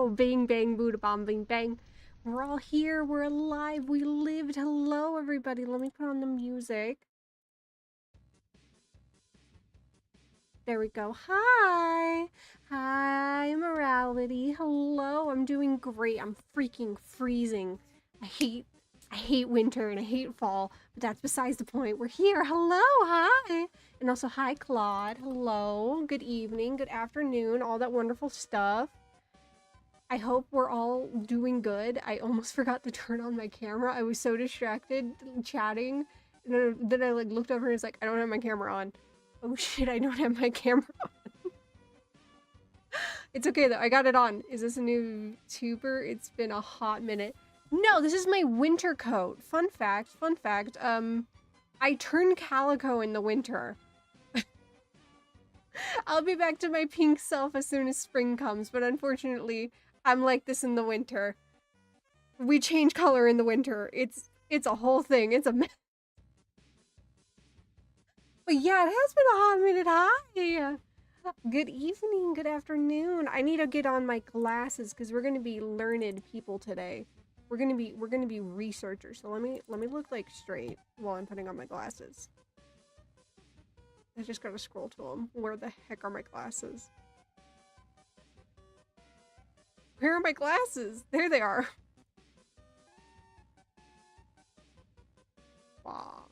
go. Bang, bang, booda bomb, bing, bang. We're all here. We're alive. We lived. Hello, everybody. Let me put on the music. There we go. Hi. Hi, Morality. Hello. I'm doing great. I'm freaking freezing. I hate winter and I hate fall, but that's besides the point. We're here. Hello. Hi. And also, hi, Claude. Hello. Good evening. Good afternoon. All that wonderful stuff. I hope we're all doing good. I almost forgot to turn on my camera. I was so distracted chatting. And then I like looked over and was like, I don't have my camera on. Oh shit, I don't have my camera on. It's okay though, I got it on. Is this a new tuber? It's been a hot minute. No, this is my winter coat. Fun fact. I turn calico in the winter. I'll be back to my pink self as soon as spring comes, but unfortunately, I'm like this in the winter. We change color in the winter. It's a whole thing. It's a mess. But yeah, it has been a hot minute. Hi. Good evening, good afternoon. I need to get on my glasses because we're gonna be learned people today. We're gonna be researchers. So let me look like straight while I'm putting on my glasses. I just gotta scroll to them. Where the heck are my glasses? Where are my glasses? There they are. Wow.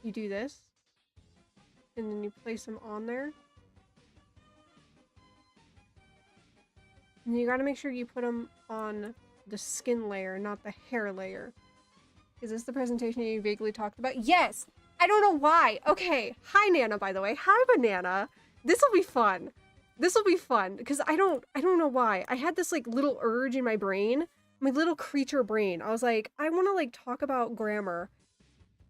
You do this, and then you place them on there. And you gotta make sure you put them on the skin layer, not the hair layer. Is this the presentation you vaguely talked about? Yes! I don't know why. Okay. Hi, Nana, by the way. Hi, Banana. This'll be fun. This'll be fun, because I don't know why. I had this, like, little urge in my brain. My little creature brain. I was like, I want to, like, talk about grammar.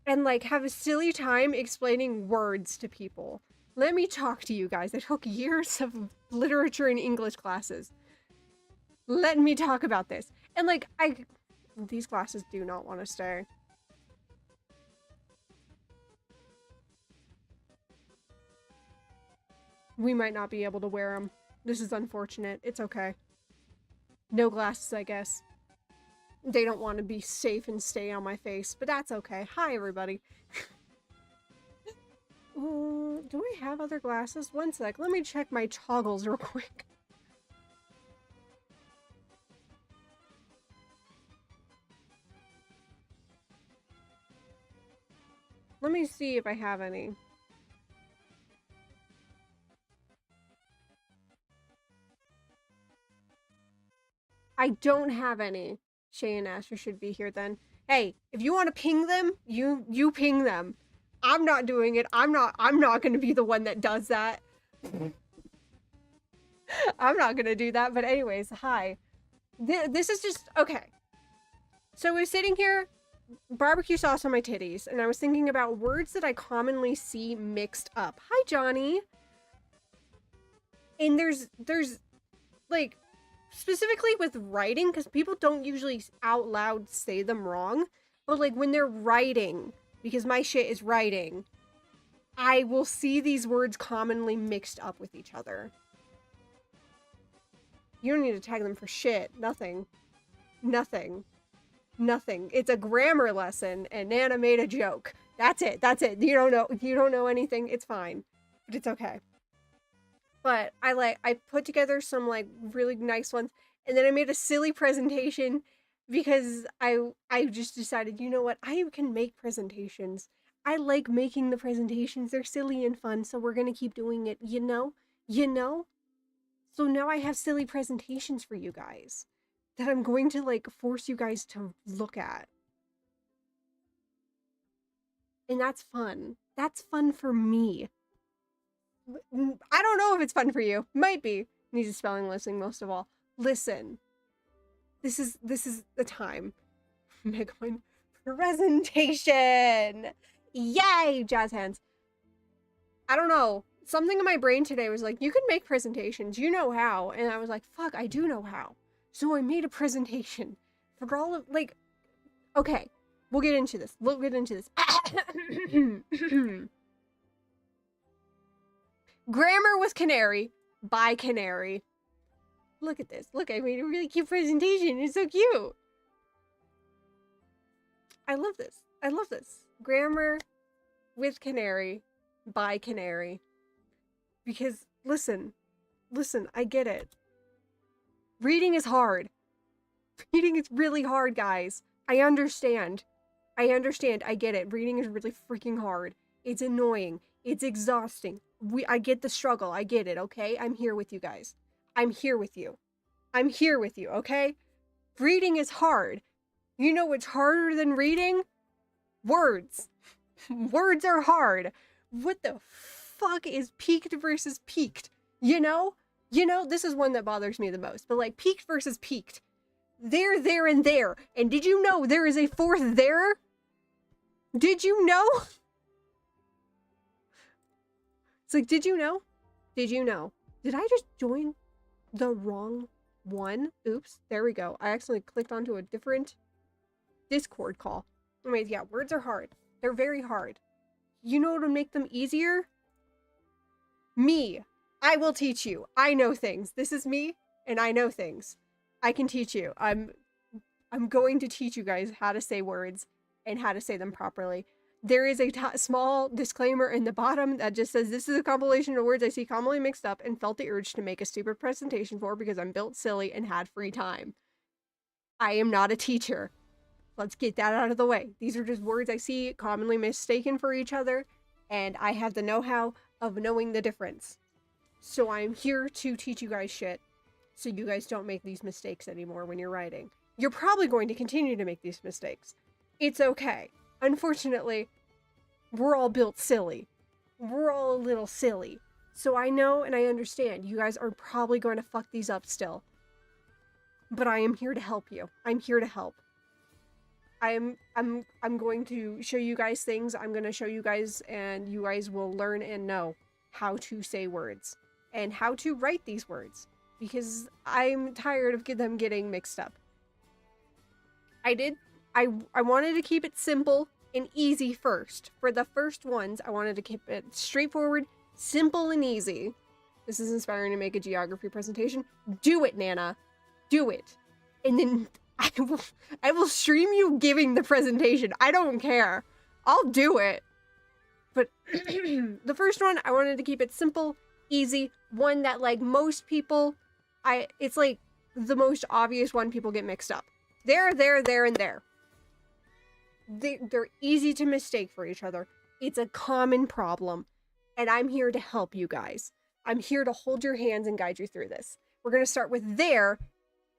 And, like, have a silly time explaining words to people. Let me talk to you guys. I took years of literature and English classes. Let me talk about this. And like, these glasses do not want to stay. We might not be able to wear them. This is unfortunate. It's okay. No glasses, I guess. They don't want to be safe and stay on my face, but that's okay. Hi, everybody. Do I have other glasses? One sec. Let me check my toggles real quick. Let me see if I have any. I don't have any. Shay and Asher should be here then. Hey, if you want to ping them, you ping them. I'm not doing it. I'm not going to be the one that does that. I'm not going to do that. But anyways, hi. This is just, okay. So we're sitting here, barbecue sauce on my titties, and I was thinking about words that I commonly see mixed up. Hi, Johnny. And there's like, specifically with writing, because people don't usually out loud say them wrong, but like when they're writing, because my shit is writing, I will see these words commonly mixed up with each other. You don't need to tag them for shit. Nothing. Nothing. Nothing. It's a grammar lesson, and Nana made a joke. That's it. That's it. You don't know anything. It's fine. But it's okay. But I put together some like really nice ones, and then I made a silly presentation because I just decided, you know what, I can make presentations. I like making the presentations. They're silly and fun, so we're gonna keep doing it, you know? So now I have silly presentations for you guys that I'm going to like force you guys to look at. And that's fun. That's fun for me. I don't know if it's fun for you. Might be. Needs a spelling listening most of all. Listen. This is the time. Make my presentation. Yay, jazz hands. I don't know. Something in my brain today was like, you can make presentations. You know how. And I was like, fuck, I do know how. So I made a presentation for all of, like, okay, we'll get into this. Grammar with Canary by Canary. Look at this. Look, I made a really cute presentation. It's so cute. I love this. I love this. Grammar with Canary by Canary. Because, listen, I get it. Reading is hard. Reading is really hard, guys. I understand. I get it. Reading is really freaking hard. It's annoying. It's exhausting. I get the struggle. I get it, okay? I'm here with you guys. I'm here with you. I'm here with you, okay? Reading is hard. You know what's harder than reading? Words. Words are hard. What the fuck is peaked versus peaked? You know? This is one that bothers me the most. But like, peaked versus peaked. There, and there. And did you know there is a fourth there? Did you know? It's like, did you know? Did you know? Did I just join the wrong one? Oops, there we go. I accidentally clicked onto a different Discord call. Anyways, yeah, words are hard. They're very hard. You know what will make them easier? Me. I will teach you. I know things. This is me, and I know things. I can teach you. I'm going to teach you guys how to say words and how to say them properly. There is a small disclaimer in the bottom that just says, this is a compilation of words I see commonly mixed up and felt the urge to make a stupid presentation for because I'm built silly and had free time. I am not a teacher. Let's get that out of the way. These are just words I see commonly mistaken for each other, and I have the know-how of knowing the difference. So I'm here to teach you guys shit, so you guys don't make these mistakes anymore when you're writing. You're probably going to continue to make these mistakes. It's okay. Unfortunately, we're all built silly. We're all a little silly. So I know and I understand you guys are probably going to fuck these up still. But I am here to help you. I'm here to help. I'm going to show you guys things. I'm going to show you guys, and you guys will learn and know how to say words and how to write these words, because I'm tired of them getting mixed up. I wanted to keep it simple and easy first. For the first ones, I wanted to keep it straightforward, simple, and easy. This is inspiring to make a geography presentation. Do it, Nana. Do it. And then I will stream you giving the presentation. I don't care. I'll do it. But the first one, I wanted to keep it simple, easy, one that, like, most people, it's like the most obvious one people get mixed up. There, and there. They're easy to mistake for each other. It's a common problem, and I'm here to help you guys. I'm here to hold your hands and guide you through this. We're going to start with there,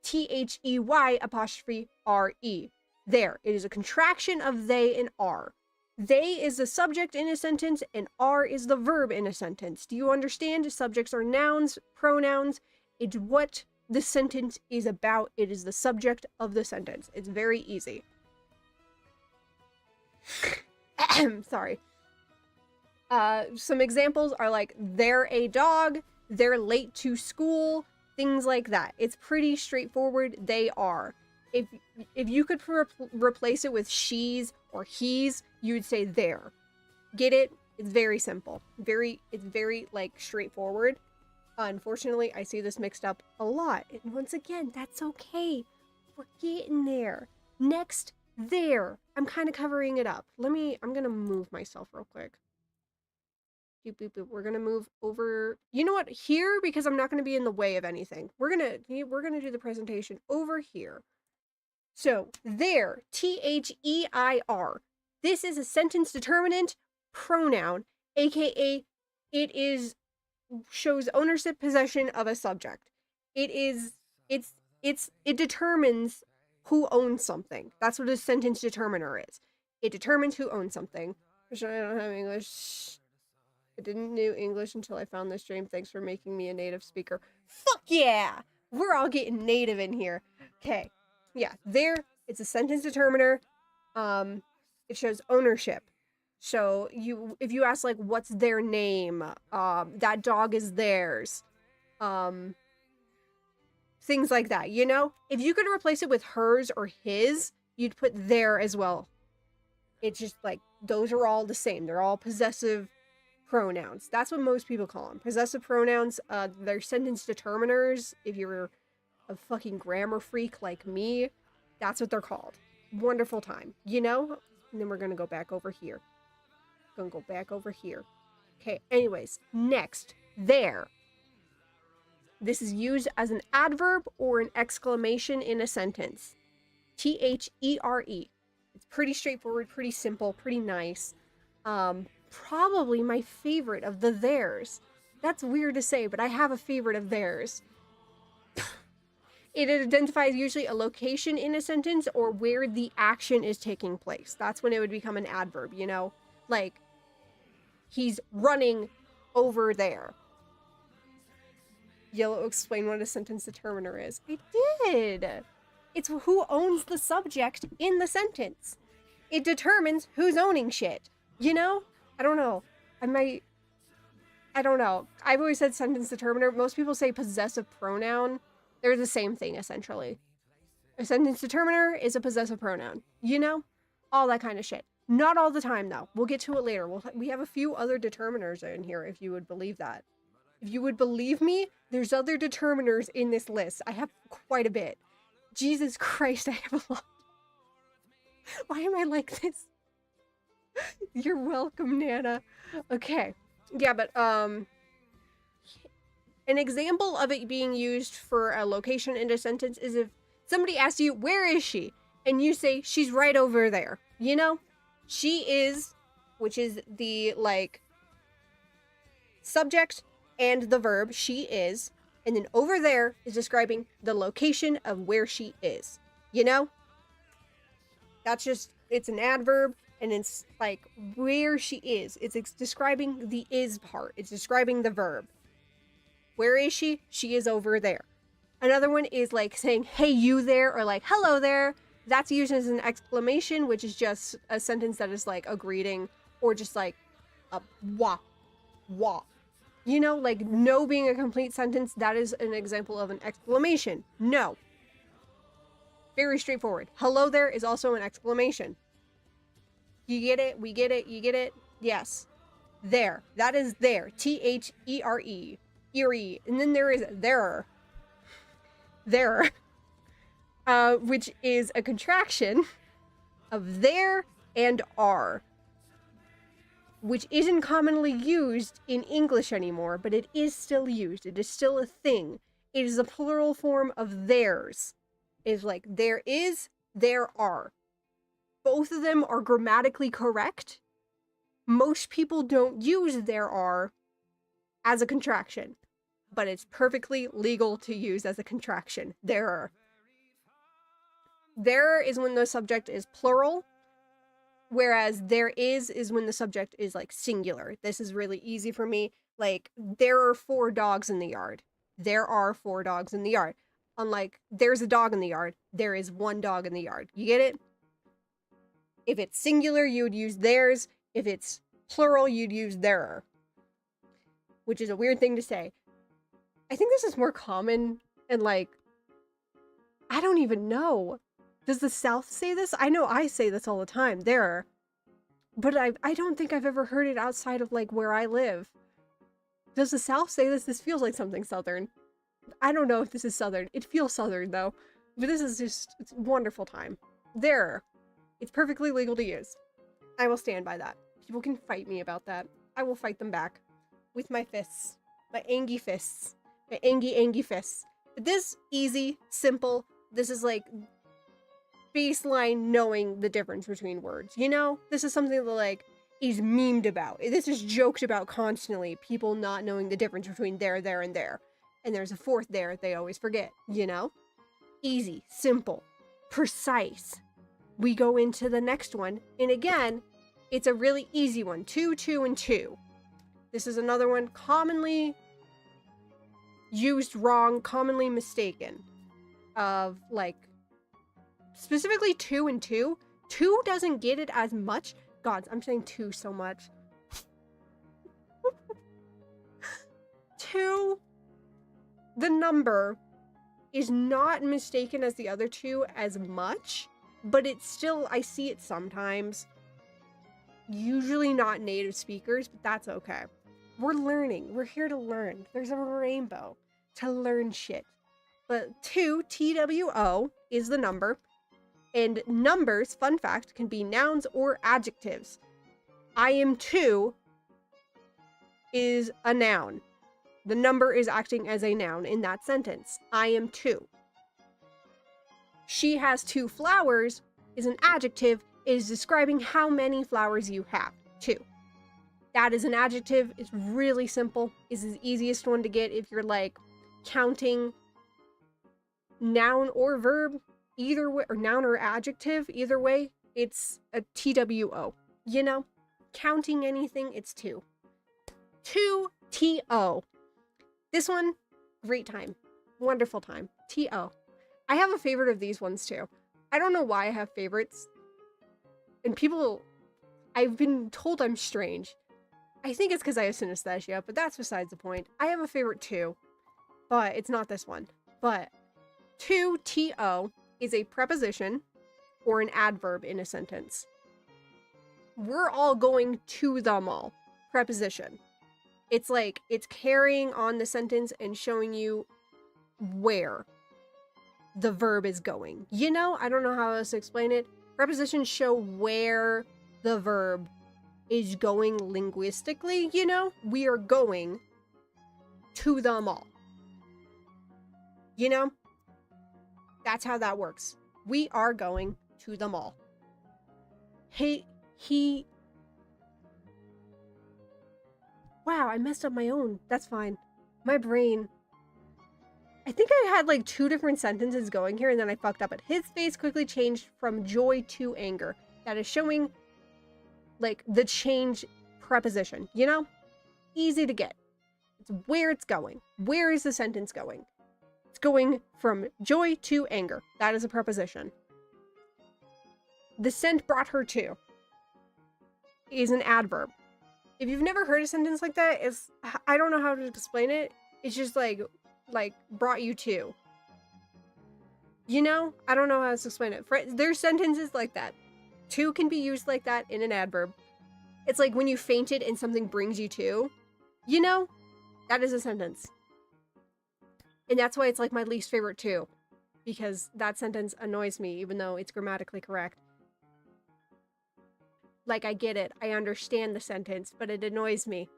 THEY''re. There. It is a contraction of they and are. They is the subject in a sentence, and are is the verb in a sentence. Do you understand? Subjects are nouns, pronouns. It's what the sentence is about. It is the subject of the sentence. It's very easy. Sorry. Some examples are like, they're a dog, they're late to school, things like that. It's pretty straightforward. They are. If you could replace it with she's or he's, you would say there. Get it? It's very simple. It's very, like, straightforward. Unfortunately, I see this mixed up a lot. And once again, that's okay. We're getting there. Next, there. I'm kind of covering it up. I'm going to move myself real quick. Boop, boop, boop. We're going to move over. You know what? Here, because I'm not going to be in the way of anything. We're going to do the presentation over here. So, there. THEIR. This is a sentence determinant pronoun, aka it shows ownership, possession of a subject. It determines who owns something. That's what a sentence determiner is. It determines who owns something. I don't have English. I didn't know English until I found this stream. Thanks for making me a native speaker. Fuck yeah! We're all getting native in here. Okay. Yeah, there, it's a sentence determiner. It shows ownership. So if you ask, like, what's their name, that dog is theirs, things like that, you know? If you could replace it with hers or his, you'd put their as well. It's just like, those are all the same. They're all possessive pronouns. That's what most people call them. Possessive pronouns, they're sentence determiners. If you're a fucking grammar freak like me, that's what they're called. Wonderful time, you know? And then we're gonna go back over here. Gonna go back over here. Okay, anyways, next, there. This is used as an adverb or an exclamation in a sentence. T-H-E-R-E. It's pretty straightforward, pretty simple, pretty nice. Probably my favorite of the theirs. That's weird to say, but I have a favorite of theirs. It identifies usually a location in a sentence or where the action is taking place. That's when it would become an adverb, you know? Like, he's running over there. Yellow, explain what a sentence determiner is. I did! It's who owns the subject in the sentence. It determines who's owning shit. You know? I don't know. I don't know. I've always said sentence determiner. Most people say possessive pronoun. They're the same thing, essentially. A sentence determiner is a possessive pronoun. You know? All that kind of shit. Not all the time, though. We'll get to it later. We have a few other determiners in here, if you would believe that. If you would believe me, there's other determiners in this list. I have quite a bit. Jesus Christ, I have a lot. Why am I like this? You're welcome, Nana. Okay. Yeah, but, an example of it being used for a location in a sentence is if somebody asks you, where is she? And you say, she's right over there. You know? She is, which is the, like, subject and the verb, she is. And then over there is describing the location of where she is. You know? That's just, it's an adverb, and it's, like, where she is. It's describing the is part. It's describing the verb. Where is she? She is over there. Another one is like saying, hey, you there, or like, hello there. That's used as an exclamation, which is just a sentence that is like a greeting, or just like a wah, wah. You know, like no being a complete sentence, that is an example of an exclamation. No. Very straightforward. Hello there is also an exclamation. You get it? We get it? You get it? Yes. There. That is there. T-H-E-R-E. Eerie. And then there is there. There. Which is a contraction of there and are. Which isn't commonly used in English anymore, but it is still used. It is still a thing. It is a plural form of theirs. It's like there is, there are. Both of them are grammatically correct. Most people don't use there are as a contraction, but it's perfectly legal to use as a contraction. There are. There is when the subject is plural, whereas there is when the subject is like singular. This is really easy for me. Like, there are 4 dogs in the yard. There are 4 dogs in the yard. Unlike, there's a dog in the yard. There is 1 dog in the yard. You get it? If it's singular, you would use theirs. If it's plural, you'd use their. Which is a weird thing to say. I think this is more common and like, I don't even know. Does the South say this? I know I say this all the time. There. But I don't think I've ever heard it outside of like where I live. Does the South say this? This feels like something Southern. I don't know if this is Southern. It feels Southern though. But this is just, it's a wonderful time. There. It's perfectly legal to use. I will stand by that. People can fight me about that. I will fight them back. With my fists. My angy fists. My angy fists. But this, easy, simple. This is like baseline knowing the difference between words. You know? This is something that like is memed about. This is joked about constantly. People not knowing the difference between there, and there. And there's a 4th there they always forget. You know? Easy, simple, precise. We go into the next one. And again, it's a really easy one. 2, 2, and 2. This is another one commonly used wrong, commonly mistaken. Of like, specifically 2 and 2. 2 doesn't get it as much. God, I'm saying 2 so much. 2, the number, is not mistaken as the other 2 as much. But it's still, I see it sometimes. Usually not native speakers, but that's okay. We're learning. We're here to learn. There's a rainbow to learn shit. but 2, TWO, is the number. And numbers, fun fact, can be nouns or adjectives. I am 2 is a noun. The number is acting as a noun in that sentence. I am 2. She has 2 flowers is an adjective. It is describing how many flowers you have. 2. That is an adjective. It's really simple. It's the easiest one to get if you're like counting noun or verb, either way, or noun or adjective, either way, it's a TWO. You know, counting anything, it's 2. 2 TO. This one, great time. Wonderful time. TO. I have a favorite of these ones too. I don't know why I have favorites. And people, I've been told I'm strange. I think it's because I have synesthesia, but that's besides the point. I have a favorite too, but it's not this one. But 2 TO is a preposition or an adverb in a sentence. We're all going to the mall. Preposition. It's like, it's carrying on the sentence and showing you where the verb is going. You know, I don't know how else to explain it. Prepositions show where the verb is going linguistically, you know? We are going to the mall. You know? That's how that works. We are going to the mall. Wow, I messed up my own. That's fine. My brain. I think I had like 2 different sentences going here and then I fucked up it. His face quickly changed from joy to anger. That is showing like the change preposition, you know? Easy to get. It's where it's going. Where is the sentence going? It's going from joy to anger. That is a preposition. The scent brought her to is an adverb. If you've never heard a sentence like that, I don't know how to explain it. It's just like brought you to. You know? I don't know how to explain it. There's sentences like that. To can be used like that in an adverb. It's like when you fainted and something brings you to. You know? That is a sentence. And that's why it's like my least favorite too. Because that sentence annoys me even though it's grammatically correct. Like, I get it. I understand the sentence, but it annoys me.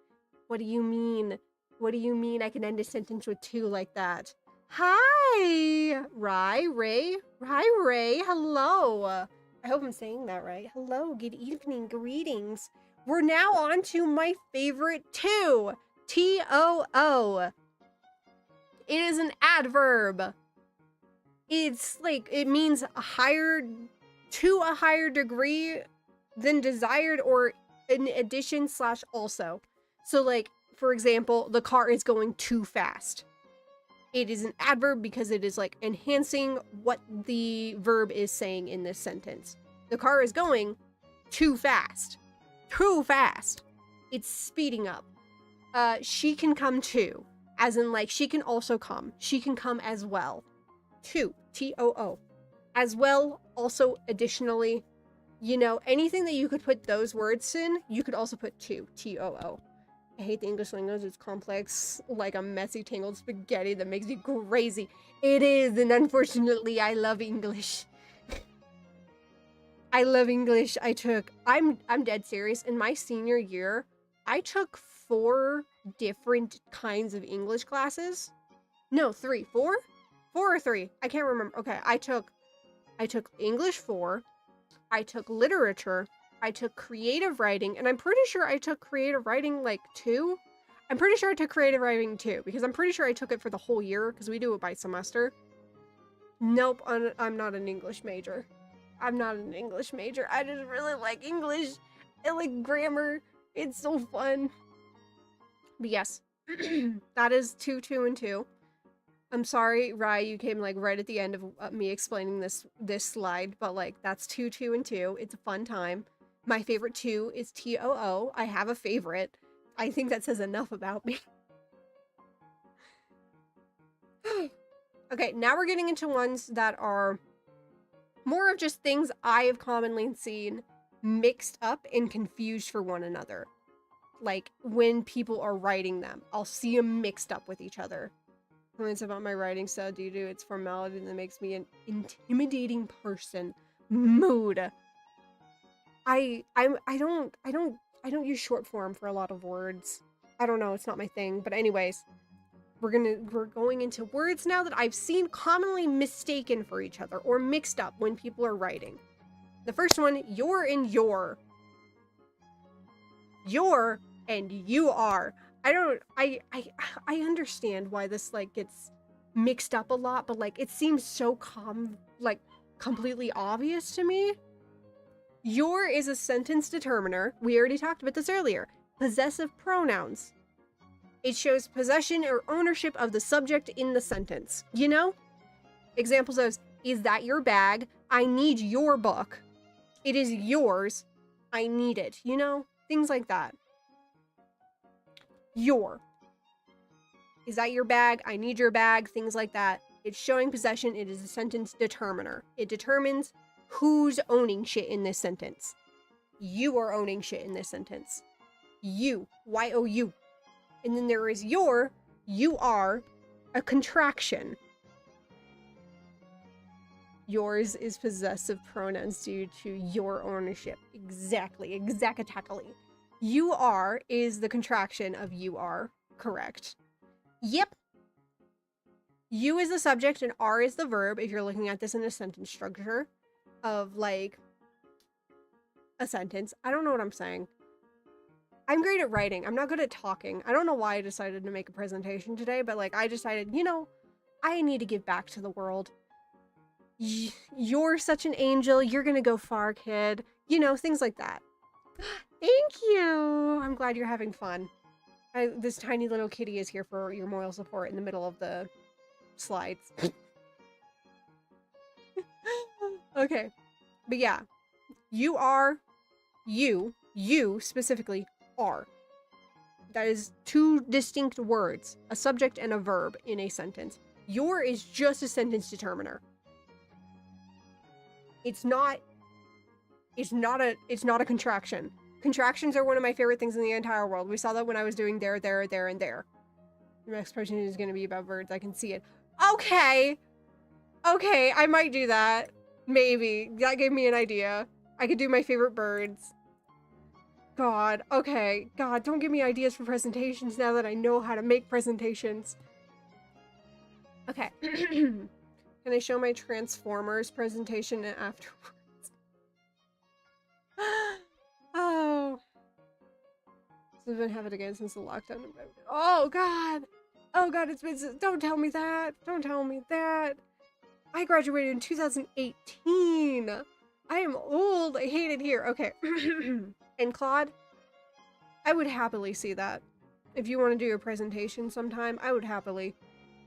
What do you mean? What do you mean I can end a sentence with 2 like that? Hi! Ray. Hello. I hope I'm saying that right. Hello, good evening, greetings. We're now on to my favorite 2. TOO. It is an adverb. It's like, it means to a higher degree than desired or in addition / also. So like, for example, the car is going too fast. It is an adverb because it is like enhancing what the verb is saying in this sentence. The car is going too fast. Too fast. It's speeding up. She can come too. As in like, she can also come. She can come as well. Too. TOO. As well, also, additionally. You know, anything that you could put those words in, you could also put to, TOO. I hate the English language. It's complex, like a messy, tangled spaghetti that makes you crazy. It is, and unfortunately, I love English. I love English. I'm dead serious. In my senior year, I took 4 different kinds of English classes. No, 3. 4? 4 or 3? I can't remember. Okay, I took English 4. I took literature, I took creative writing, and I'm pretty sure I took creative writing like 2. I'm pretty sure I took creative writing 2, because I'm pretty sure I took it for the whole year, because we do it by semester. Nope, I'm not an English major. I'm not an English major. I just really like English. I like grammar. It's so fun. But yes, that is 2, 2, and 2. I'm sorry, Rai, you came like right at the end of me explaining this slide, but like that's 2, 2, and 2. It's a fun time. My favorite 2 is TOO. I have a favorite. I think that says enough about me. Okay, now we're getting into ones that are more of just things I have commonly seen mixed up and confused for one another. Like when people are writing them, I'll see them mixed up with each other. comments about my writing style due to its formality that makes me an intimidating person. Mood. I don't use short form for a lot of words. I don't know, it's not my thing. But anyways, we're going into words now that I've seen commonly mistaken for each other or mixed up when people are writing. The first one, you're and your. You're and you are. I understand why this like gets mixed up a lot, but like it seems so completely obvious to me. Your is a sentence determiner. We already talked about this earlier. Possessive pronouns. It shows possession or ownership of the subject in the sentence. You know? Examples of, is that your bag? I need your book. It is yours. I need it. You know? Things like that. Your. Is that your bag? I need your bag. Things like that. It's showing possession. It is a sentence determiner. It determines who's owning shit in this sentence. You are owning shit in this sentence. You. Y-O-U. And then there is your. You are a contraction. Yours is possessive pronouns due to your ownership. Exactly. Exactly. You are is the contraction of you are. Correct. Yep. You is the subject and are is the verb if you're looking at this in a sentence structure of like a sentence. I don't know what I'm saying. I'm great at writing. I'm not good at talking. I don't know why I decided to make a presentation today, but like I decided, you know, I need to give back to the world. You're such an angel. You're gonna go far, kid. You know, things like that. Thank you. I'm glad you're having fun. This tiny little kitty is here for your moral support in the middle of the slides. Okay. But yeah. You are. You specifically are. That is two distinct words. A subject and a verb in a sentence. Your is just a sentence determiner. It's not a contraction. Contractions are one of my favorite things in the entire world. We saw that when I was doing there, and there. The next person is going to be about birds. I can see it. Okay, I might do that. Maybe. That gave me an idea. I could do my favorite birds. God, okay. God, don't give me ideas for presentations now that I know how to make presentations. Okay. Can I show my Transformers presentation afterwards? Oh. So I've been having it again since the lockdown. Oh god! Oh god, it's been. Don't tell me that! Don't tell me that! I graduated in 2018! I am old! I hate it here. Okay. And Claude, I would happily see that. If you want to do a presentation sometime, I would happily.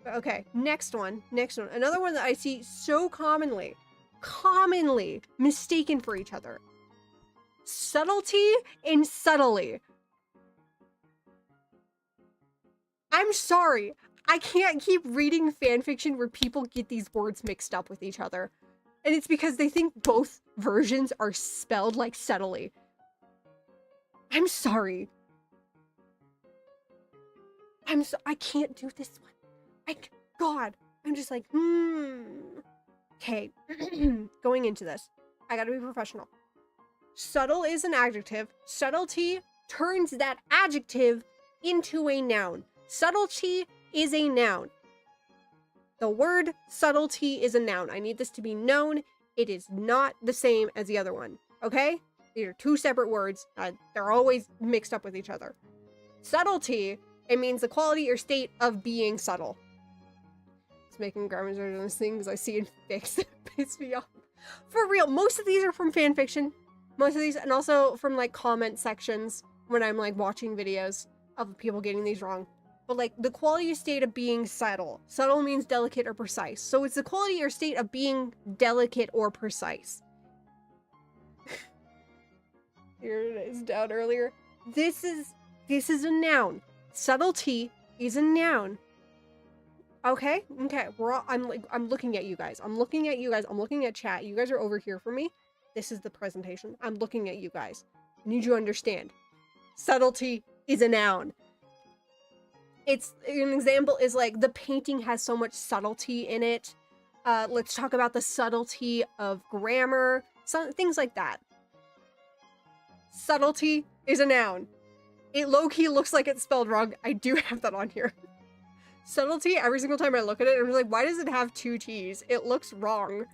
Okay, next one. Another one that I see so commonly mistaken for each other. Subtlety and subtly. I'm sorry. I can't keep reading fanfiction where people get these words mixed up with each other. And it's because they think both versions are spelled like subtly. I'm sorry. I can't do this one. God. I'm just like, Okay. Going into this. I gotta be professional. Subtle is an adjective. Subtlety turns that adjective into a noun. Subtlety is a noun. The word subtlety is a noun. I need this to be known. It is not the same as the other one. Okay? These are two separate words. They're always mixed up with each other. Subtlety, it means the quality or state of being subtle. It's making grammars out of those things I see in fics that piss me off. For real, most of these are from fanfiction. Most of these, and also from like comment sections when I'm like watching videos of people getting these wrong. But like the quality or state of being subtle. Subtle means delicate or precise. So it's the quality or state of being delicate or precise. Here it is down earlier. This is a noun. Subtlety is a noun. Okay. I'm looking at you guys. I'm looking at chat. You guys are over here for me. This is the presentation. I'm looking at you guys. I need you to understand. Subtlety is a noun. It's an example is like the painting has so much subtlety in it. Let's talk about the subtlety of grammar, some things like that. Subtlety is a noun. It low-key looks like it's spelled wrong. I do have that on here. Subtlety, every single time I look at it, I'm like, why does it have 2 T's? It looks wrong,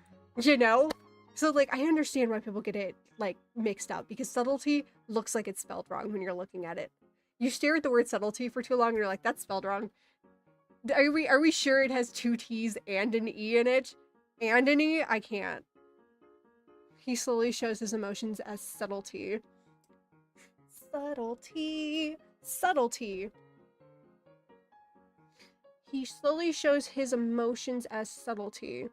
you know? So, like, I understand why people get it, like, mixed up, because subtlety looks like it's spelled wrong when you're looking at it. You stare at the word subtlety for too long, and you're like, that's spelled wrong. Are we sure it has 2 T's and an E in it? And an E? I can't. He slowly shows his emotions as subtlety. Subtlety. Subtlety. He slowly shows his emotions as subtlety.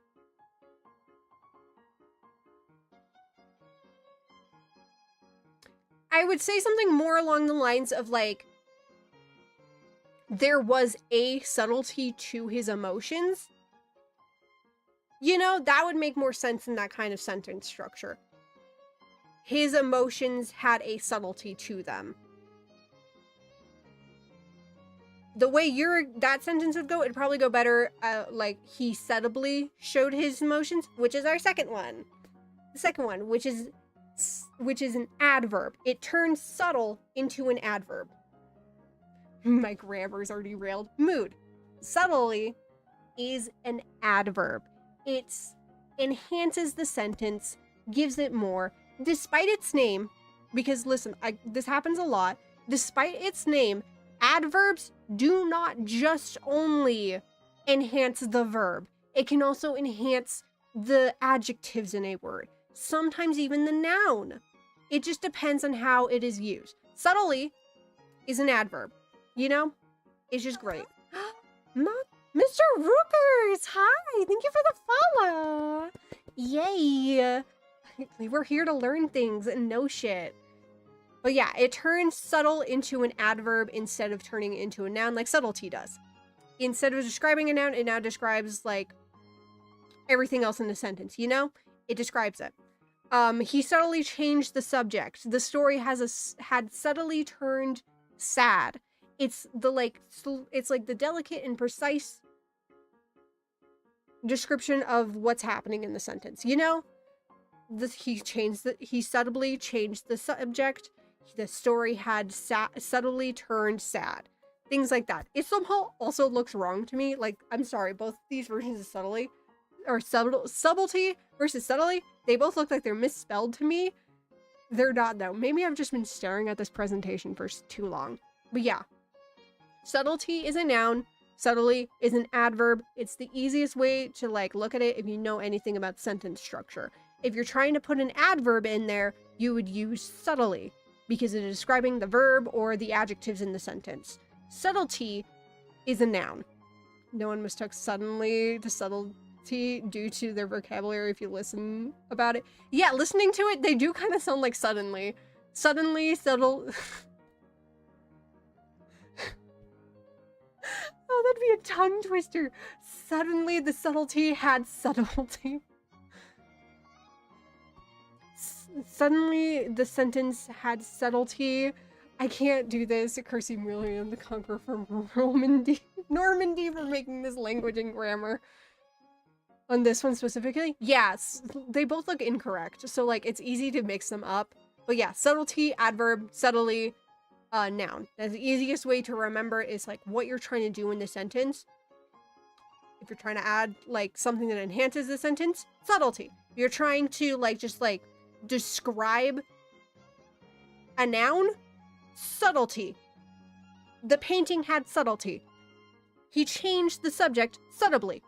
I would say something more along the lines of, like, there was a subtlety to his emotions. You know, that would make more sense in that kind of sentence structure. His emotions had a subtlety to them. The way that sentence would go, it'd probably go better, like, he subtly showed his emotions, which is our second one. The second one, which is an adverb. It turns subtle into an adverb. My grammar's already derailed. Mood. Subtly is an adverb. It enhances the sentence, gives it more, despite its name, because listen, this happens a lot. Despite its name, adverbs do not just only enhance the verb. It can also enhance the adjectives in a word. Sometimes even the noun. It just depends on how it is used. Subtly is an adverb. You know? It's just great. Mr. Rookers! Hi! Thank you for the follow! Yay! We're here to learn things and know shit. But yeah, it turns subtle into an adverb instead of turning it into a noun like subtlety does. Instead of describing a noun, it now describes, like, everything else in the sentence, you know? It describes it. He subtly changed the subject. The story had subtly turned sad. It's like the delicate and precise description of what's happening in the sentence, you know? He subtly changed the subject. The story had subtly turned sad. Things like that. It somehow also looks wrong to me. Like, I'm sorry, both these versions of subtlety, or subtlety versus subtly, they both look like they're misspelled to me. They're not, though. Maybe I've just been staring at this presentation for too long. But yeah. Subtlety is a noun. Subtly is an adverb. It's the easiest way to, like, look at it if you know anything about sentence structure. If you're trying to put an adverb in there, you would use subtly, because it is describing the verb or the adjectives in the sentence. Subtlety is a noun. No one mistook suddenly to subtlety due to their vocabulary if you listen about it. Yeah, listening to it, they do kind of sound like suddenly. Suddenly, subtle... Oh, that'd be a tongue twister. Suddenly, the subtlety had subtlety. Suddenly, the sentence had subtlety. I can't do this. Cursing William the Conqueror from Normandy for making this language and grammar. On this one specifically? Yes, they both look incorrect. So, like, it's easy to mix them up. But yeah, subtlety, adverb, subtly, noun. That's the easiest way to remember is, like, what you're trying to do in the sentence. If you're trying to add, like, something that enhances the sentence, subtlety. If you're trying to, like, just, like, describe a noun, subtlety. The painting had subtlety. He changed the subject subtly.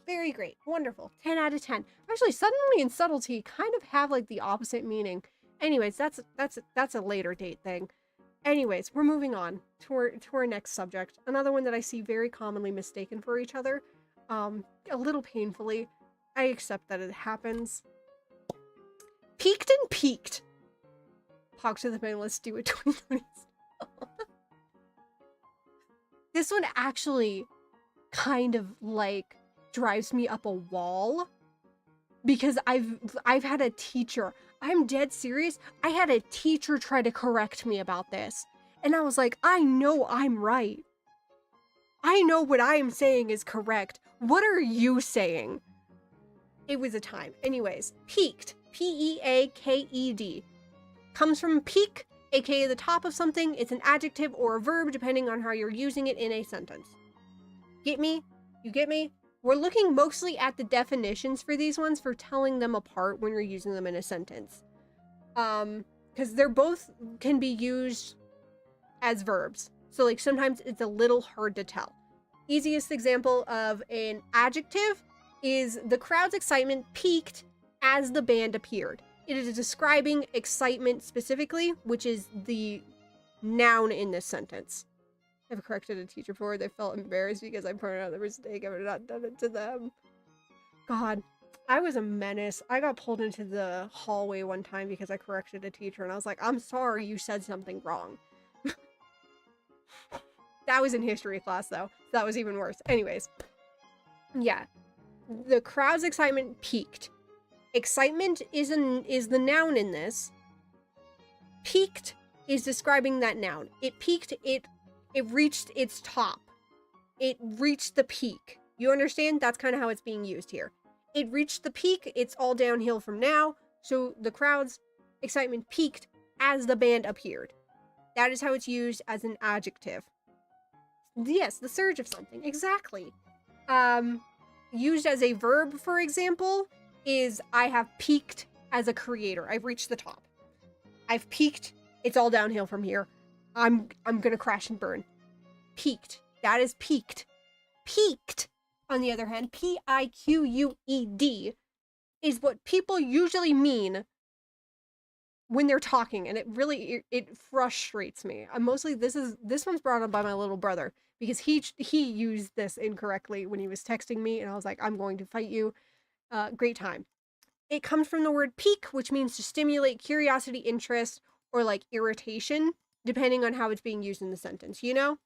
Very great. Wonderful. 10 out of 10. Actually, suddenly and subtlety kind of have, like, the opposite meaning. Anyways, that's a later date thing. Anyways, we're moving on to our next subject. Another one that I see very commonly mistaken for each other. A little painfully. I accept that it happens. Peaked and peaked. Hog to the main, let's do it 2020. This one actually kind of, like, drives me up a wall. Because I've had a teacher, I'm dead serious, I had a teacher try to correct me about this. And I was like, I know I'm right. I know what I am saying is correct. What are you saying? It was a time. Anyways, peaked, P-E-A-K-E-D, comes from peak, aka the top of something. It's an adjective or a verb depending on how you're using it in a sentence. Get me? You get me? We're looking mostly at the definitions for these ones for telling them apart when you're using them in a sentence. Because they're both can be used as verbs. So like sometimes it's a little hard to tell. Easiest example of an adjective is the crowd's excitement peaked as the band appeared. It is describing excitement specifically, which is the noun in this sentence. I've corrected a teacher before. They felt embarrassed because I pointed out the mistake. I've not done it to them. God, I was a menace. I got pulled into the hallway one time because I corrected a teacher, and I was like, I'm sorry you said something wrong. That was in history class, though. So that was even worse. Anyways, yeah. The crowd's excitement peaked. Excitement is the noun in this. Peaked is describing that noun. It peaked, it reached its top. It reached the peak. You understand? That's kind of how it's being used here. It reached the peak. It's all downhill from now. So the crowd's excitement peaked as the band appeared. That is how it's used as an adjective. Yes, the surge of something. Exactly. Used as a verb, for example, is I have peaked as a creator. I've reached the top. I've peaked. It's all downhill from here. I'm gonna crash and burn. Peaked. That is peaked. Peaked, on the other hand, P-I-Q-U-E-D, is what people usually mean when they're talking, and it frustrates me. Mostly this one's brought up by my little brother because he used this incorrectly when he was texting me, and I was like, I'm going to fight you. Great time. It comes from the word pique, which means to stimulate curiosity, interest, or like irritation, depending on how it's being used in the sentence, you know?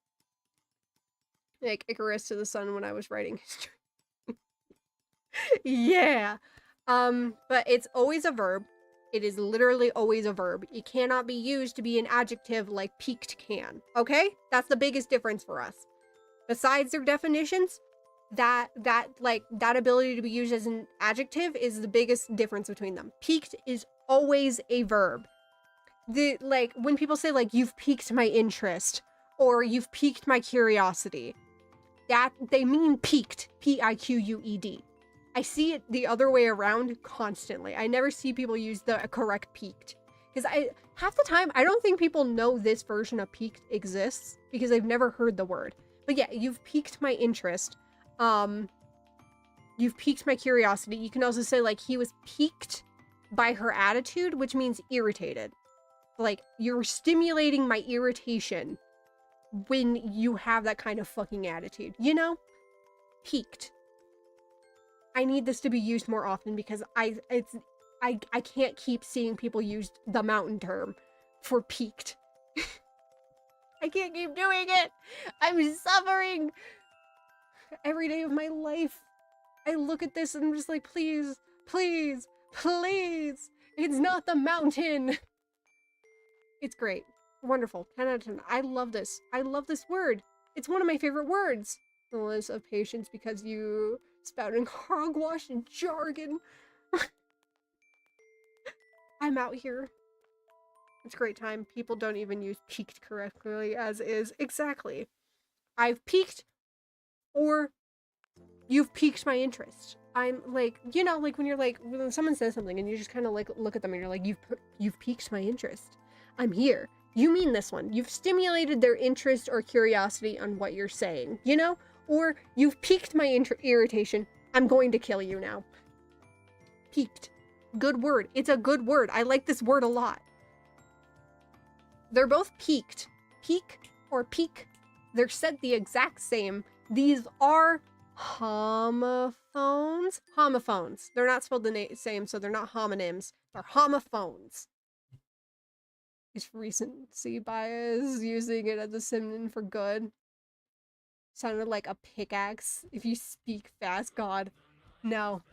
Like Icarus to the sun when I was writing history. Yeah. But it's always a verb. It is literally always a verb. It cannot be used to be an adjective like peaked can. Okay? That's the biggest difference for us. Besides their definitions, that ability to be used as an adjective is the biggest difference between them. Piqued is always a verb. When people say like you've piqued my interest or you've piqued my curiosity, that they mean piqued, P-I-Q-U-E-D. I see it the other way around constantly. I never see people use the correct peaked. Because half the time, I don't think people know this version of peaked exists because they've never heard the word. But yeah, you've piqued my interest. You've piqued my curiosity. You can also say like he was piqued by her attitude, which means irritated. Like you're stimulating my irritation when you have that kind of fucking attitude, you know? Piqued. I need this to be used more often because I can't keep seeing people use the mountain term for peaked. I can't keep doing it. I'm suffering every day of my life. I look at this and I'm just like, please, please, please. It's not the mountain. It's great. Wonderful. 10 out of 10. I love this. I love this word. It's one of my favorite words. The list of patience because you spouting hogwash and jargon. I'm out here. It's a great time. People don't even use peaked correctly as is. Exactly. I've peaked or you've piqued my interest. I'm like, you know, like when you're like, when someone says something and you just kind of like look at them and you're like, you've piqued my interest. I'm here. You mean this one. You've stimulated their interest or curiosity on what you're saying, you know? Or you've piqued my irritation. I'm going to kill you now. Piqued. Good word. It's a good word. I like this word a lot. They're both peaked. Peak or peak. They're said the exact same. These are homophones. Homophones. They're not spelled the same, so they're not homonyms. They're homophones. Is recency bias using it as a synonym for good? Sounded like a pickaxe. If you speak fast, God. No.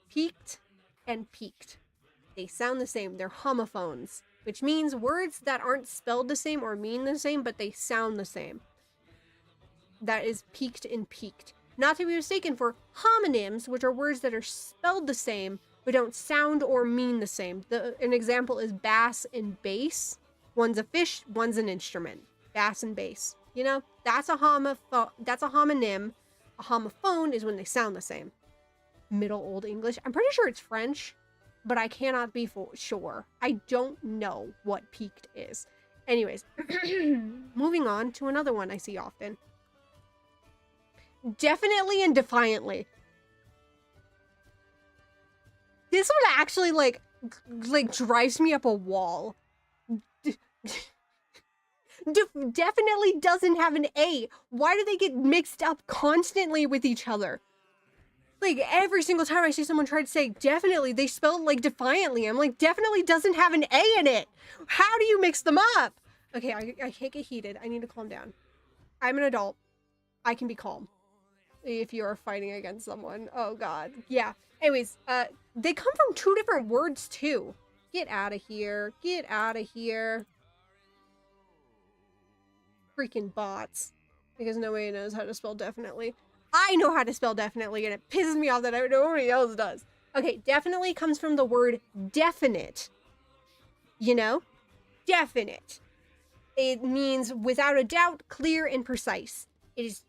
Peaked and peaked. They sound the same. They're homophones, which means words that aren't spelled the same or mean the same, but they sound the same. That is peaked and peaked. Not to be mistaken for homonyms, which are words that are spelled the same, but don't sound or mean the same. An example is bass and bass. One's a fish, one's an instrument. Bass and bass. You know, that's a homonym. A homophone is when they sound the same. Middle Old English. I'm pretty sure it's French, but I cannot be sure. I don't know what peaked is. Anyways, moving on to another one I see often. Definitely and defiantly. This one actually like drives me up a wall. Definitely doesn't have an A. Why do they get mixed up constantly with each other? Like, every single time I see someone try to say definitely, they spell it like defiantly. I'm like, definitely doesn't have an A in it. How do you mix them up? Okay, I can't get heated. I need to calm down. I'm an adult. I can be calm. If you're fighting against someone. Oh, God. Yeah. Anyways, they come from two different words, too. Get out of here. Get out of here. Freaking bots. Because nobody knows how to spell definitely. I know how to spell definitely, and it pisses me off that nobody else does. Okay, definitely comes from the word definite. You know? Definite. It means without a doubt, clear and precise. It's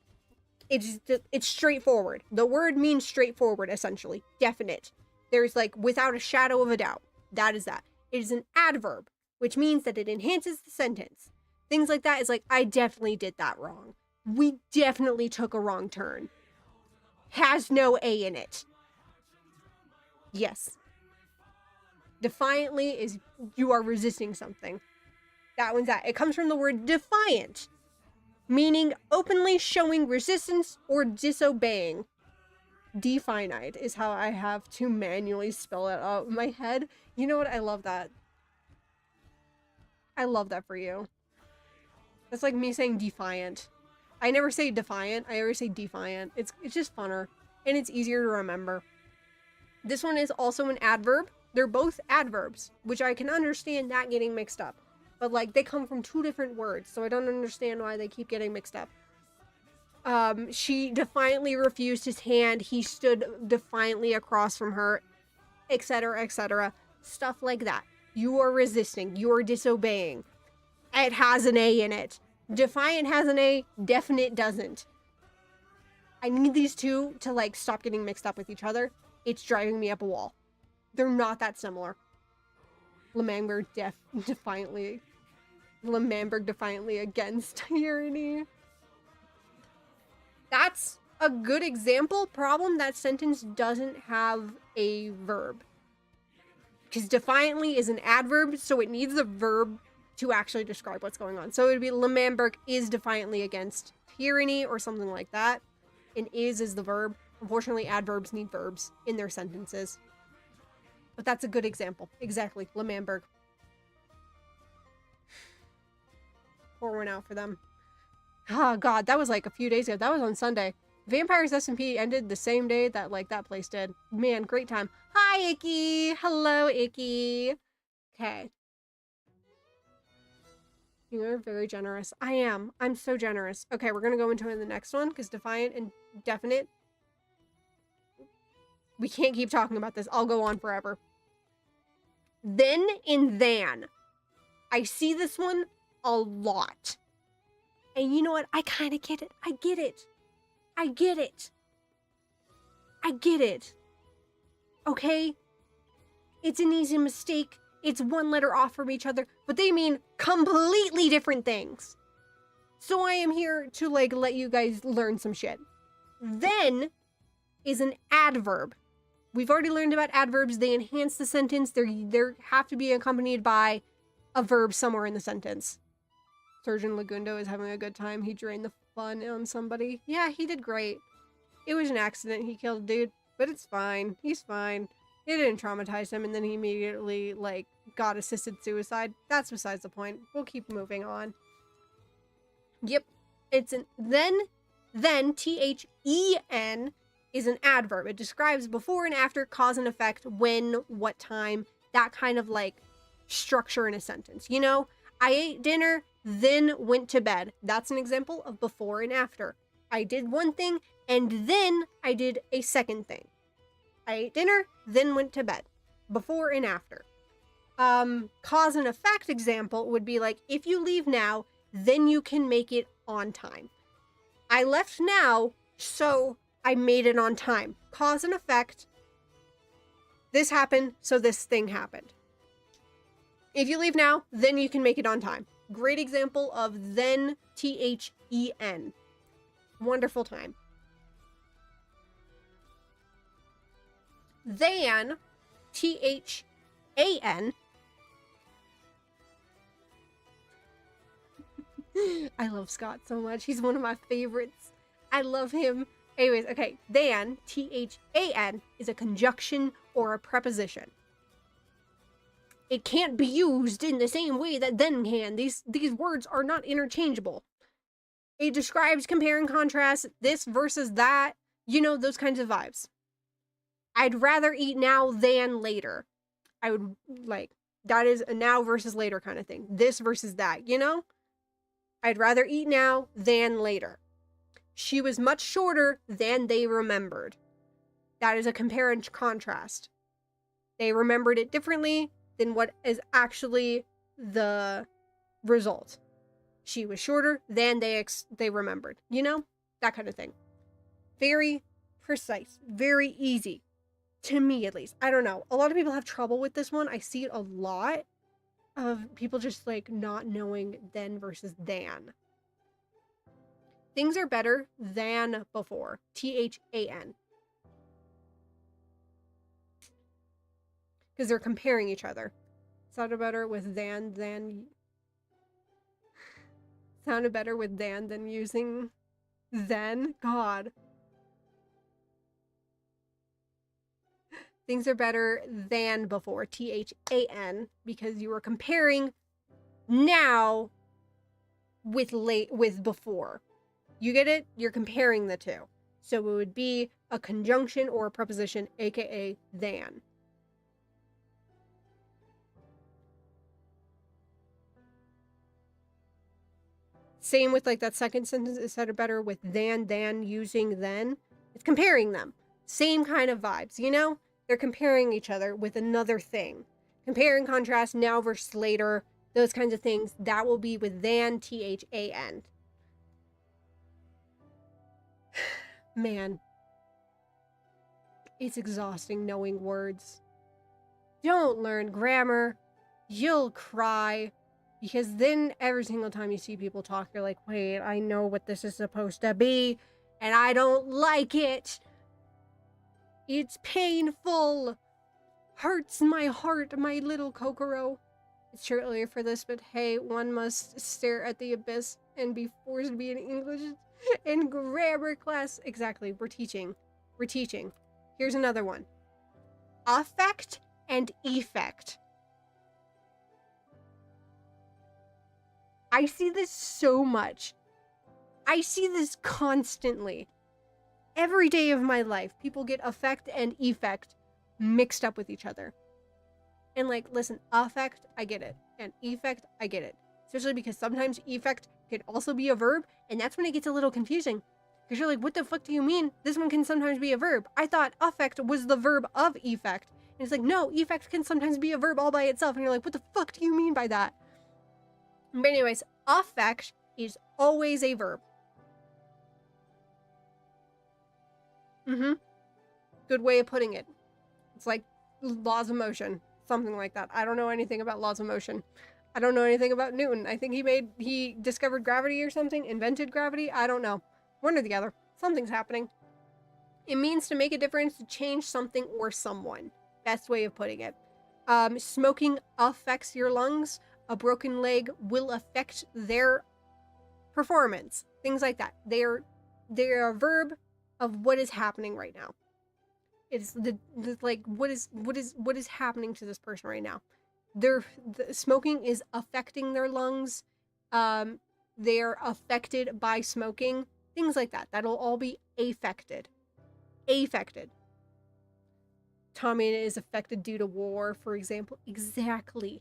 straightforward. The word means straightforward, essentially. Definite. There's like without a shadow of a doubt. That is that. It is an adverb, which means that it enhances the sentence. Things like that is like, I definitely did that wrong. We definitely took a wrong turn. Has no A in it. Yes. Defiantly is you are resisting something. That one's that. It comes from the word defiant, meaning openly showing resistance or disobeying. Definite is how I have to manually spell it out in my head. You know what? I love that. I love that for you. That's like me saying defiant. I never say defiant. I always say defiant. It's just funner. And it's easier to remember. This one is also an adverb. They're both adverbs, which I can understand that getting mixed up. But, like, they come from two different words, so I don't understand why they keep getting mixed up. She defiantly refused his hand. He stood defiantly across from her, etc., etc. Stuff like that. You are resisting. You are disobeying. It has an A in it. Defiant has an A. Definite doesn't. I need these two to, like, stop getting mixed up with each other. It's driving me up a wall. They're not that similar. L'Manberg defiantly against tyranny. That's a good example. Problem, that sentence doesn't have a verb. Because defiantly is an adverb, so it needs a verb to actually describe what's going on. So it would be L'Manberg is defiantly against tyranny or something like that. And is the verb. Unfortunately, adverbs need verbs in their sentences. But that's a good example. Exactly. L'Manberg. Pour one out for them. Oh, God. That was like a few days ago. That was on Sunday. Vampires SMP ended the same day that, like, that place did. Man, great time. Hi, Icky. Hello, Icky. Okay. You're very generous. I am. I'm so generous. Okay, we're going to go into the next one because defiant and definite. We can't keep talking about this. I'll go on forever. Then and than. I see this one a lot. And you know what? I kind of get it. I get it. I get it. I get it. Okay? It's an easy mistake. It's one letter off from each other, but they mean completely different things. So I am here to, like, let you guys learn some shit. Then is an adverb. We've already learned about adverbs. They enhance the sentence. They have to be accompanied by a verb somewhere in the sentence. Surgeon Lagundo is having a good time. He drained the fun on somebody. Yeah, he did great. It was an accident. He killed a dude, but it's fine. He's fine. It didn't traumatize him, and then he immediately, like, got assisted suicide. That's besides the point. We'll keep moving on. Yep. It's an then, T-H-E-N, is an adverb. It describes before and after, cause and effect, when, what time, that kind of, like, structure in a sentence. You know, I ate dinner, then went to bed. That's an example of before and after. I did one thing, and then I did a second thing. I ate dinner, then went to bed. Before and after. Cause and effect example would be like, if you leave now, then you can make it on time. I left now, so I made it on time. Cause and effect. This happened, so this thing happened. If you leave now, then you can make it on time. Great example of then, THEN. Wonderful time. Than, THAN. I love Scott so much. He's one of my favorites. I love him. Anyways, okay. Than, THAN, is a conjunction or a preposition. It can't be used in the same way that then can. These words are not interchangeable. It describes, compare and contrast, this versus that. You know, those kinds of vibes. I'd rather eat now than later. I would, like, that is a now versus later kind of thing. This versus that, you know? I'd rather eat now than later. She was much shorter than they remembered. That is a compare and contrast. They remembered it differently than what is actually the result. She was shorter than they remembered. You know? That kind of thing. Very precise. Very easy. To me, at least. I don't know. A lot of people have trouble with this one. I see it a lot. Of people just like not knowing then versus than. Things are better than before. THAN. Because they're comparing each other. Sounded better with than. Sounded better with than using then. God. Things are better than before, THAN, because you were comparing now with before. You get it? You're comparing the two. So it would be a conjunction or a preposition, aka than. Same with like that second sentence, is said better with than using then. It's comparing them. Same kind of vibes, you know? They're comparing each other with another thing. Compare and contrast, now versus later, those kinds of things. That will be with than, THAN. Man. It's exhausting knowing words. Don't learn grammar. You'll cry. Because then every single time you see people talk, you're like, wait, I know what this is supposed to be, and I don't like it. It's painful. Hurts my heart, my little Kokoro. It's too early for this, but hey, one must stare at the abyss and be forced to be in English and grammar class. Exactly, we're teaching. We're teaching. Here's another one. Affect and effect. I see this so much. I see this constantly. Every day of my life, people get affect and effect mixed up with each other. And like, listen, affect, I get it. And effect, I get it. Especially because sometimes effect could also be a verb, and that's when it gets a little confusing. Because you're like, what the fuck do you mean? This one can sometimes be a verb. I thought affect was the verb of effect. And it's like, no, effect can sometimes be a verb all by itself. And you're like, what the fuck do you mean by that? But anyways, affect is always a verb. Good way of putting it. It's like laws of motion. Something like that. I don't know anything about laws of motion. I don't know anything about Newton. I think he discovered gravity or something. Invented gravity? I don't know. One or the other. Something's happening. It means to make a difference, to change something or someone. Best way of putting it. Smoking affects your lungs. A broken leg will affect their performance. Things like that. They're a verb of what is happening right now. It's the like what is happening to this person right now. The smoking is affecting their lungs. They're affected by smoking. Things like that. That'll all be affected. Affected. Tommy is affected due to war, for example. Exactly.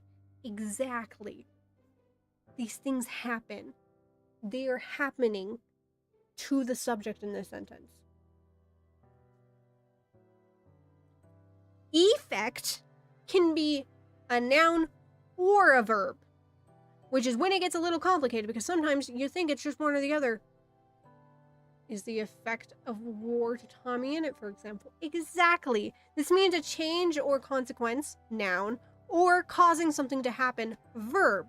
These things happen. They are happening to the subject in this sentence. Effect can be a noun or a verb, which is when it gets a little complicated because sometimes you think it's just one or the other. Is the effect of war to Tommy in it, for example? Exactly. This means a change or consequence, noun, or causing something to happen, verb.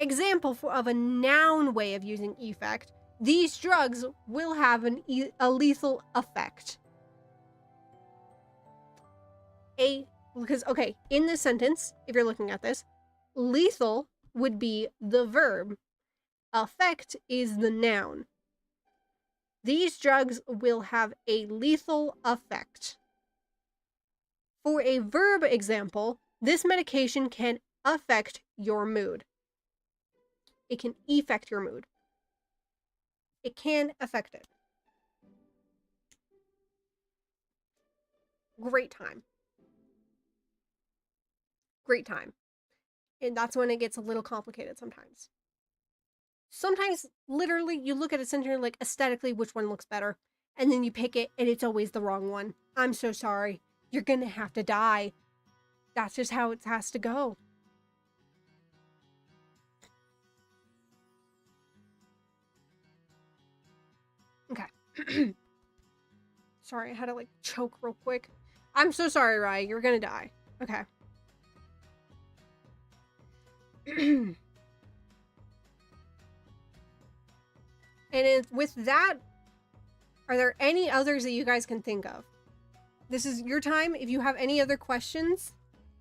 Example of a noun way of using effect. These drugs will have a lethal effect. Because, okay, in this sentence, if you're looking at this, lethal would be the verb. Effect is the noun. These drugs will have a lethal effect. For a verb example, this medication can affect your mood. It can affect your mood. It can affect it. Great time. Great time. And that's when it gets a little complicated sometimes. Sometimes, literally, you look at a sentence like aesthetically, which one looks better? And then you pick it, and it's always the wrong one. I'm so sorry. You're gonna have to die. That's just how it has to go. Okay. Sorry, I had to, like, choke real quick. I'm so sorry, Rye. You're gonna die. Okay. And with that, are there any others that you guys can think of? This is your time. If you have any other questions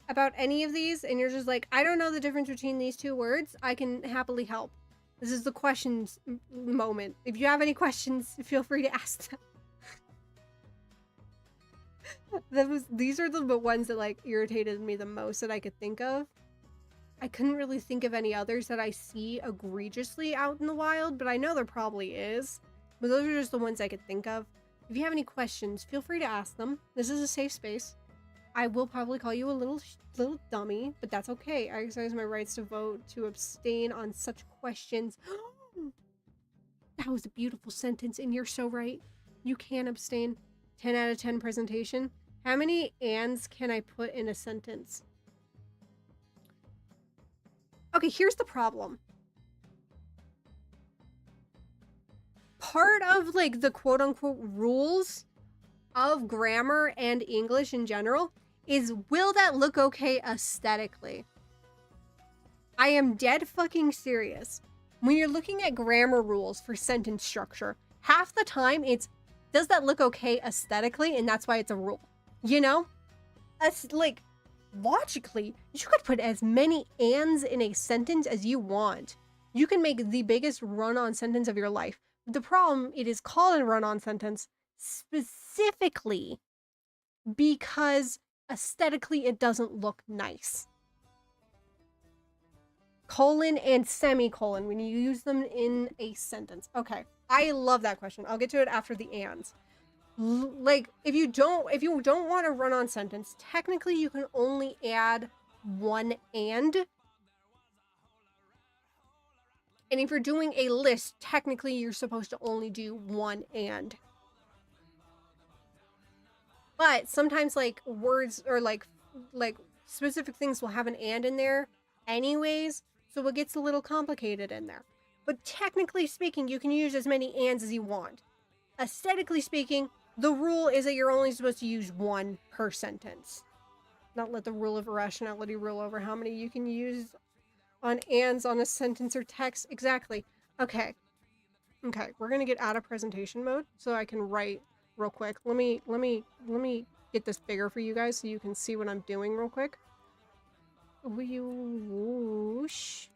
about any of these and you're just like, I don't know the difference between these two words, I can happily help. This is the questions moment. If you have any questions, feel free to ask them. These are the ones that like irritated me the most that I could think of. I couldn't really think of any others that I see egregiously out in the wild, but I know there probably is. But those are just the ones I could think of. If you have any questions, feel free to ask them. This is a safe space. I will probably call you a little dummy, but that's okay. I exercise my rights to vote, to abstain on such questions. That was a beautiful sentence, and you're so right. You can abstain. 10 out of 10 presentation. How many ands can I put in a sentence? Okay, here's the problem. Part of, like, the quote-unquote rules of grammar and English in general is, will that look okay aesthetically? I am dead fucking serious. When you're looking at grammar rules for sentence structure, half the time it's, does that look okay aesthetically? And that's why it's a rule. You know? Like, logically, you could put as many ands in a sentence as you want. You can make the biggest run-on sentence of your life. The problem, it is called a run-on sentence specifically because aesthetically it doesn't look nice. Colon and semicolon when you use them in a sentence. Okay, I love that question. I'll get to it after the ands. Like, if you don't want a run-on sentence, technically you can only add one and. And if you're doing a list, technically you're supposed to only do one and. But sometimes, like, words or like specific things will have an and in there anyways, so it gets a little complicated in there. But technically speaking, you can use as many ands as you want. Aesthetically speaking, the rule is that you're only supposed to use one per sentence. Not let the rule of irrationality rule over how many you can use on ands on a sentence or text. Exactly. Okay. Okay, we're gonna get out of presentation mode so I can write real quick. Let me get this bigger for you guys so you can see what I'm doing real quick. Whoosh.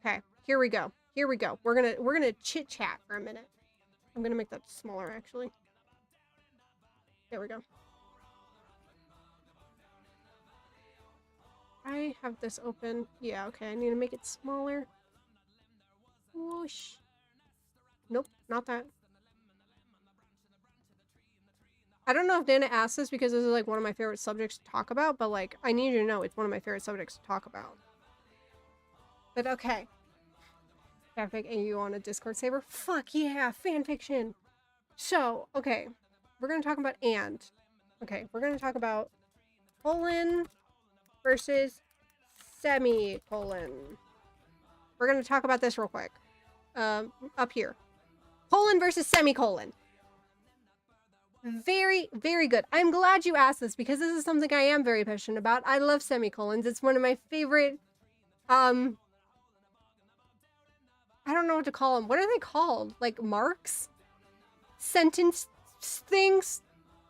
Okay, here we go. Here we go. We're gonna chit chat for a minute. I'm gonna make that smaller actually. There we go. I have this open. Yeah, okay, I need to make it smaller. Whoosh. Nope, not that. I don't know if Dana asked this because this is like one of my favorite subjects to talk about, but like, I need you to know it's one of my favorite subjects to talk about. But okay. Fanfic AU on a Discord server? Fuck yeah, fanfiction! So, okay. We're gonna talk about and. Okay, we're gonna talk about colon versus semicolon. We're gonna talk about this real quick. Up here. Colon versus semicolon. Very, very good. I'm glad you asked this because this is something I am very passionate about. I love semicolons. It's one of my favorite, I don't know what to call them. What are they called? Like marks? Sentence things?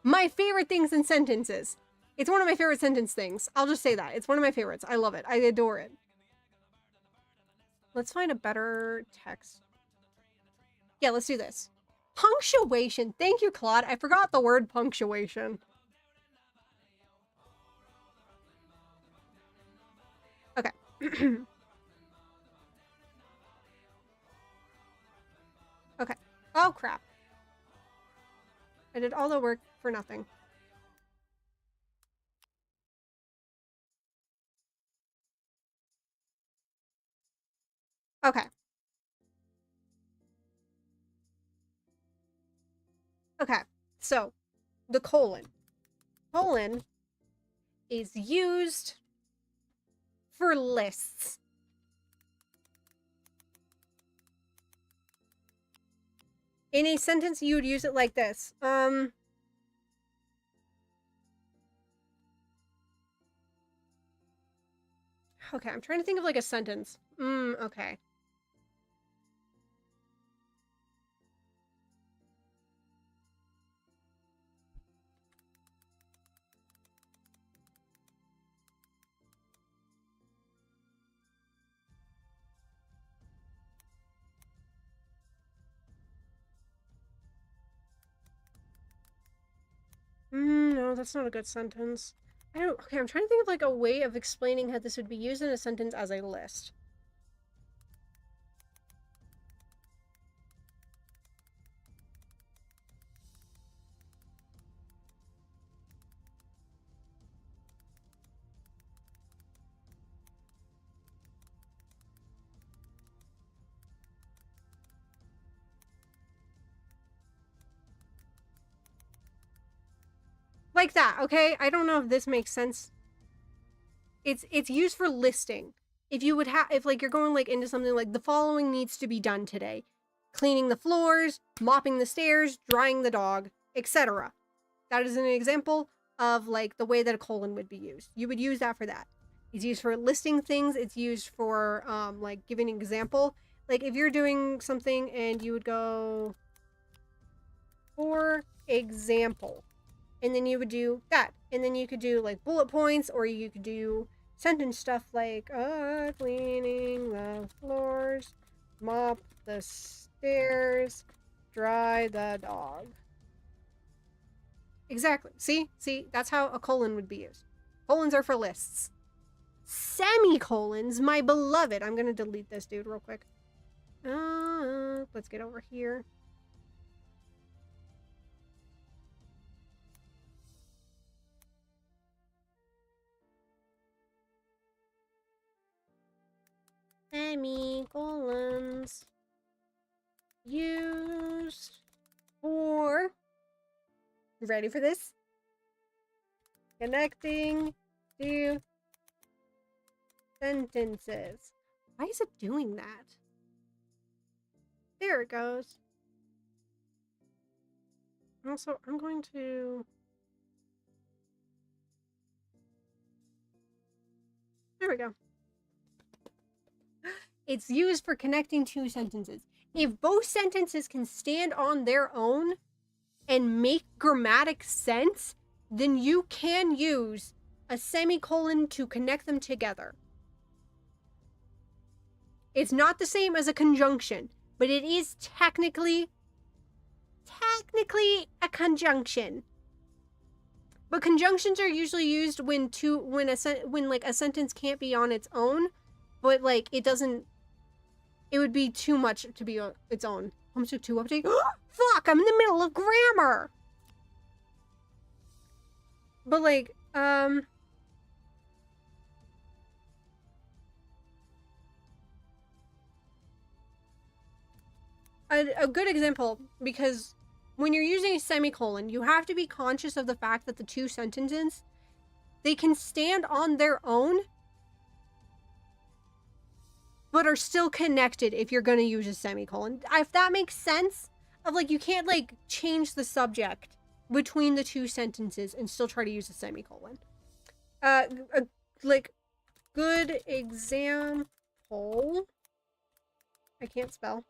My favorite things in sentences. It's one of my favorite sentence things. I'll just say that. It's one of my favorites. I love it. I adore it. Let's find a better text. Yeah, let's do this. Punctuation. Thank you, Claude. I forgot the word punctuation. Okay. Okay. Oh, crap. I did all the work for nothing. Okay. Okay. So, the colon. Colon is used for lists. In a sentence, you would use it like this. Okay, I'm trying to think of like a sentence. Okay. No, that's not a good sentence. Okay, I'm trying to think of like a way of explaining how this would be used in a sentence as a list. Like that, okay? I don't know if this makes sense. It's used for listing. If you would have, if like you're going like into something like the following needs to be done today: cleaning the floors, mopping the stairs, drying the dog, etc. That is an example of like the way that a colon would be used. You would use that for that. It's used for listing things. It's used for like giving an example. Like if you're doing something and you would go, for example, and then you would do that, and then you could do like bullet points, or you could do sentence stuff like cleaning the floors, mop the stairs, dry the dog. Exactly. See, that's how a colon would be used. Colons are for lists. Semicolons, my beloved. I'm gonna delete this dude real quick. Let's get over here. Semicolons used for, ready for this? Connecting to sentences. Why is it doing that? There it goes. Also, I'm going to... There we go. It's used for connecting two sentences. If both sentences can stand on their own and make grammatic sense, then you can use a semicolon to connect them together. It's not the same as a conjunction, but it is technically a conjunction. But conjunctions are usually used when like a sentence can't be on its own, but like it would be too much to be on its own. HomeStuck 2 update. Fuck, I'm in the middle of grammar. But like, a good example, because when you're using a semicolon, you have to be conscious of the fact that the two sentences, they can stand on their own, but are still connected if you're going to use a semicolon. If that makes sense, of like, you can't like change the subject between the two sentences and still try to use a semicolon. Like, good example. I can't spell.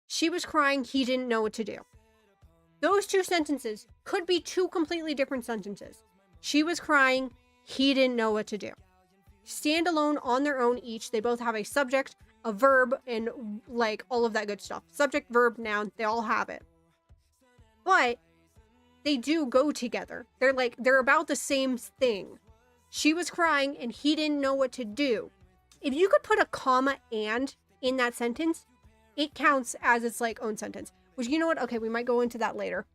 She was crying, he didn't know what to do. Those two sentences could be two completely different sentences. She was crying, he didn't know what to do. Stand alone on their own each. They both have a subject, a verb, and like all of that good stuff. Subject, verb, noun, they all have it. But they do go together. They're about the same thing. She was crying and he didn't know what to do. If you could put a comma and in that sentence, it counts as its like own sentence. Which, you know what? Okay, we might go into that later.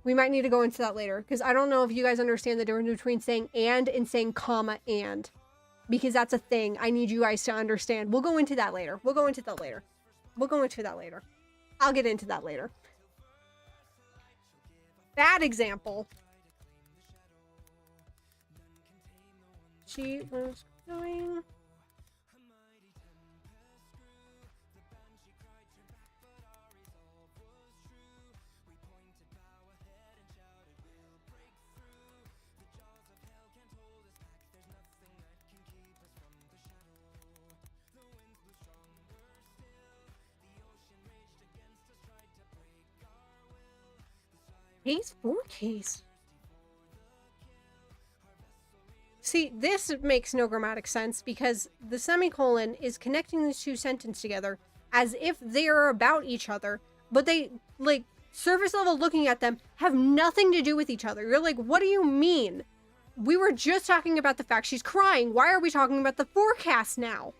We might need to go into that later, because I don't know if you guys understand the difference between saying and saying comma and, because that's a thing I need you guys to understand. We'll go into that later. We'll go into that later. I'll get into that later. Bad example. She was going... Case 4 case. See, this makes no grammatic sense, because the semicolon is connecting these two sentences together as if they are about each other, but they, like, surface level looking at them, have nothing to do with each other. You're like, what do you mean? We were just talking about the fact she's crying. Why are we talking about the forecast now?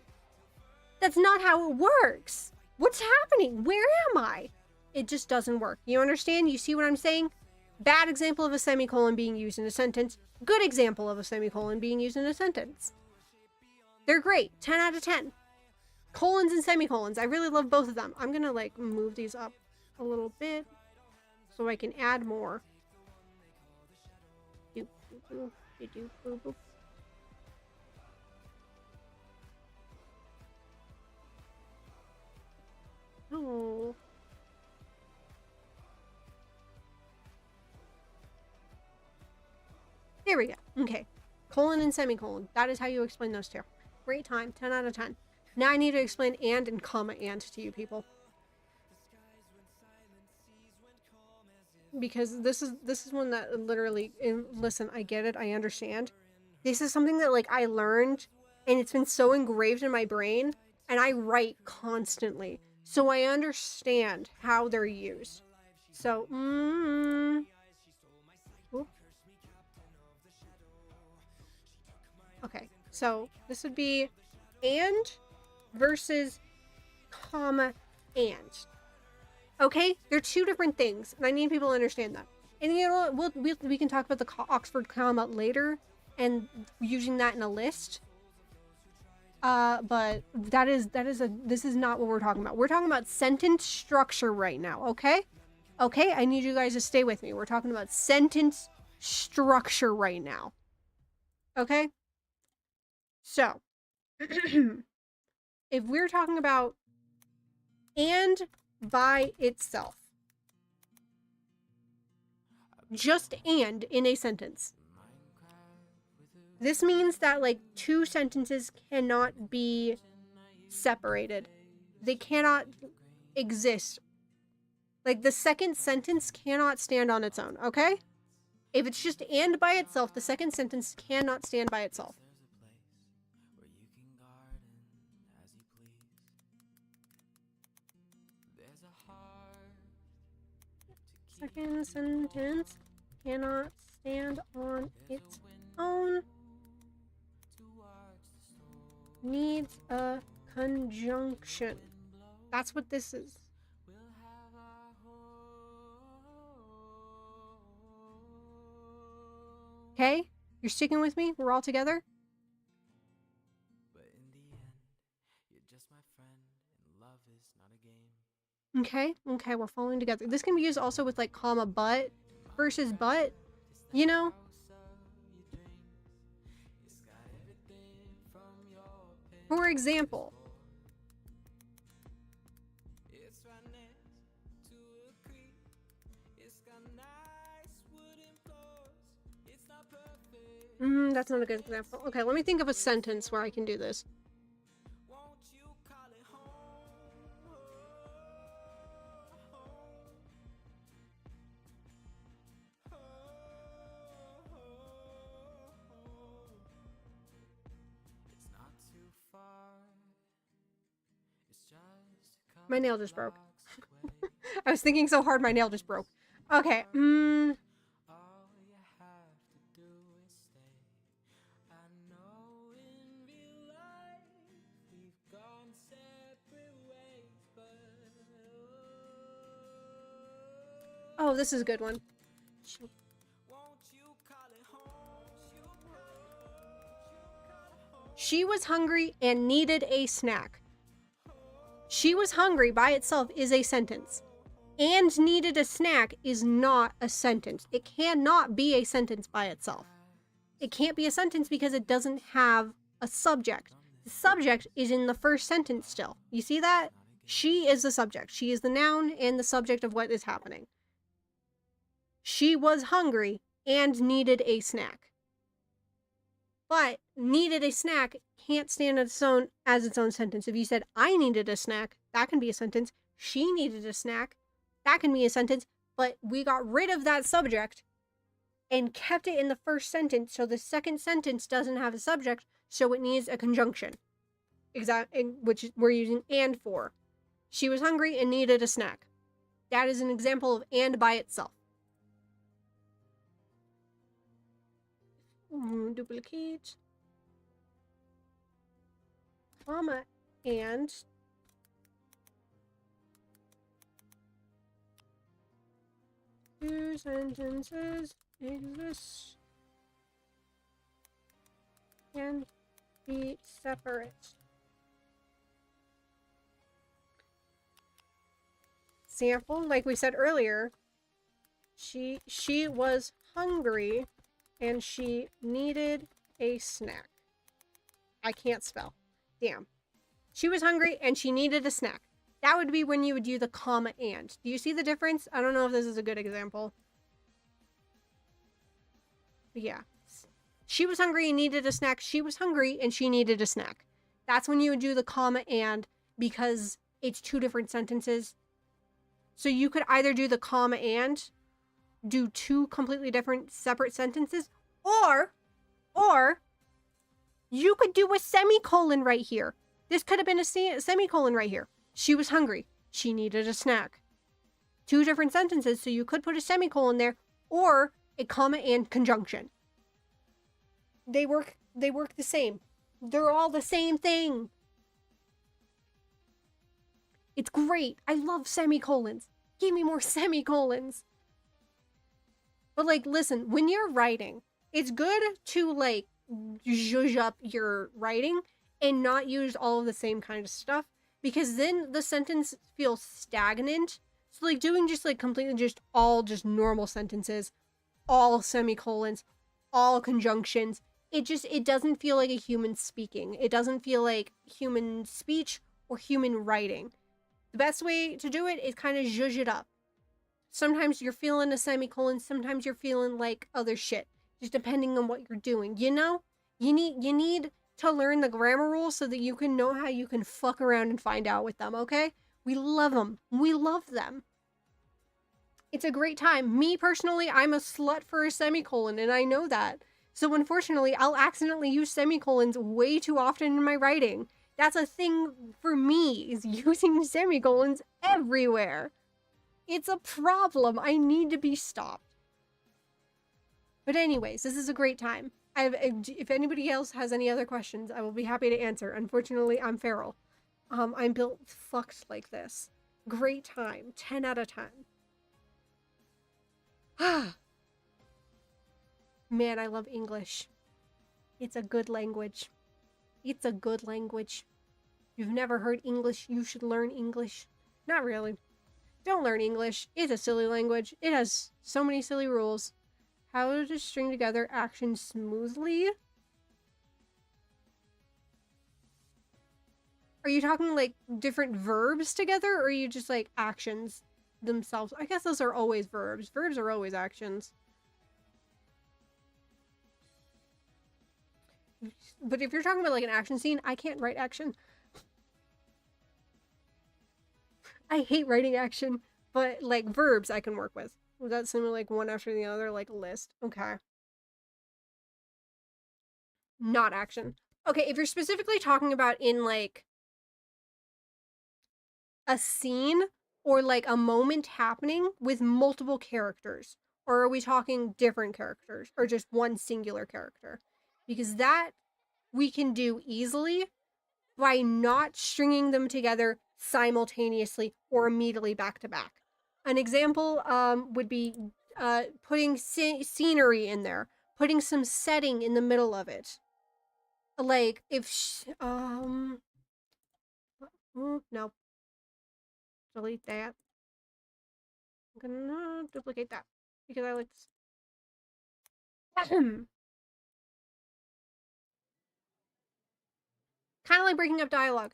That's not how it works. What's happening? Where am I? It just doesn't work. You understand? You see what I'm saying? Bad example of a semicolon being used in a sentence. Good example of a semicolon being used in a sentence. They're great. 10 out of 10. Colons and semicolons. I really love both of them. I'm gonna like move these up a little bit so I can add more. Doop, boop, boop, doop, boop, boop. Oh. There we go. Okay. Colon and semicolon. That is how you explain those two. Great time. 10 out of 10. Now I need to explain and comma and to you people. Because this is one that literally, listen, I get it. I understand. This is something that like I learned, and it's been so engraved in my brain, and I write constantly. So I understand how they're used. So, okay, so this would be and versus comma and. Okay, they're two different things, and I need people to understand that. And you know what? We can talk about the Oxford comma later, and using that in a list. But this is not what we're talking about. We're talking about sentence structure right now. Okay, okay. I need you guys to stay with me. We're talking about sentence structure right now. Okay. So, if we're talking about and by itself, just and in a sentence, this means that like two sentences cannot be separated. They cannot exist. Like the second sentence cannot stand on its own, okay? If it's just and by itself, the second sentence cannot stand by itself. Second sentence cannot stand on its own. Needs a conjunction. That's what this is. Okay? You're sticking with me? We're all together? But in the end, you're just my friend, and love is not a game. Okay, okay, we're following together. This can be used also with like comma but versus but, you know? For example, that's not a good example. Okay, let me think of a sentence where I can do this. My nail just broke. I was thinking so hard my nail just broke. Okay, oh, this is a good one. She was hungry and needed a snack. She was hungry by itself is a sentence. And needed a snack is not a sentence. It cannot be a sentence by itself. It can't be a sentence because it doesn't have a subject. The subject is in the first sentence still. You see that? She is the subject. She is the noun and the subject of what is happening. She was hungry and needed a snack. But needed a snack can't stand as its own sentence. If you said, I needed a snack, that can be a sentence. She needed a snack, that can be a sentence. But we got rid of that subject and kept it in the first sentence, so the second sentence doesn't have a subject, so it needs a conjunction. Which we're using and for. She was hungry and needed a snack. That is an example of and by itself. Duplicate. Comma and two sentences exist and be separate. Example, like we said earlier, she was hungry and she needed a snack. I can't spell. Damn. She was hungry and she needed a snack. That would be when you would do the comma and. Do you see the difference? I don't know if this is a good example. But yeah. She was hungry and needed a snack. She was hungry and she needed a snack. That's when you would do the comma and, because it's two different sentences. So you could either do the comma and, do two completely different separate sentences, or you could do a semicolon right here. This could have been a semicolon right here. She was hungry. She needed a snack. Two different sentences, so you could put a semicolon there, or a comma and conjunction. They work the same. They're all the same thing. It's great. I love semicolons. Give me more semicolons. But like, listen, when you're writing, it's good to like zhuzh up your writing and not use all of the same kind of stuff, because then the sentence feels stagnant. So like doing just like completely just normal sentences, all semicolons, all conjunctions, it doesn't feel like a human speaking. It doesn't feel like human speech or human writing. The best way to do it is kind of zhuzh it up. Sometimes you're feeling a semicolon, sometimes you're feeling like other shit, just depending on what you're doing, you know? You need to learn the grammar rules so that you can know how you can fuck around and find out with them, okay? We love them. We love them. It's a great time. Me, personally, I'm a slut for a semicolon, and I know that. So unfortunately, I'll accidentally use semicolons way too often in my writing. That's a thing for me, is using semicolons everywhere. It's a problem. I need to be stopped. But anyways, this is a great time. If anybody else has any other questions, I will be happy to answer. Unfortunately, I'm feral. I'm built fucked like this. Great time. 10 out of 10. Man, I love English. It's a good language. It's a good language. You've never heard English, you should learn English. Not really. Don't learn English. It's a silly language. It has so many silly rules. How to string together actions smoothly? Are you talking like different verbs together, or are you just like actions themselves? I guess those are always verbs. Verbs are always actions. But if you're talking about like an action scene, I can't write action. I hate writing action, but like verbs I can work with. Without seeming like one after the other, like a list. Okay. Not action. Okay, if you're specifically talking about in like a scene or like a moment happening with multiple characters, or are we talking different characters or just one singular character? Because that we can do easily by not stringing them together simultaneously or immediately back to back. An example would be putting scenery in there, putting some setting in the middle of it. Like if no, delete that. I'm gonna duplicate that because I like this. Kind of like breaking up dialogue,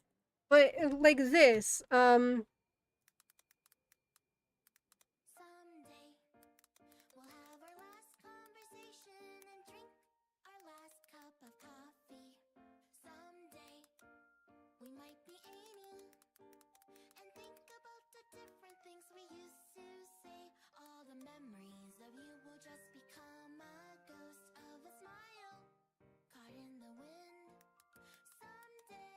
but like this. Someday we'll have our last conversation and drink our last cup of coffee. Someday we might be 80 and think about the different things we used to say. All the memories of you will just become a ghost of a smile caught in the wind. Someday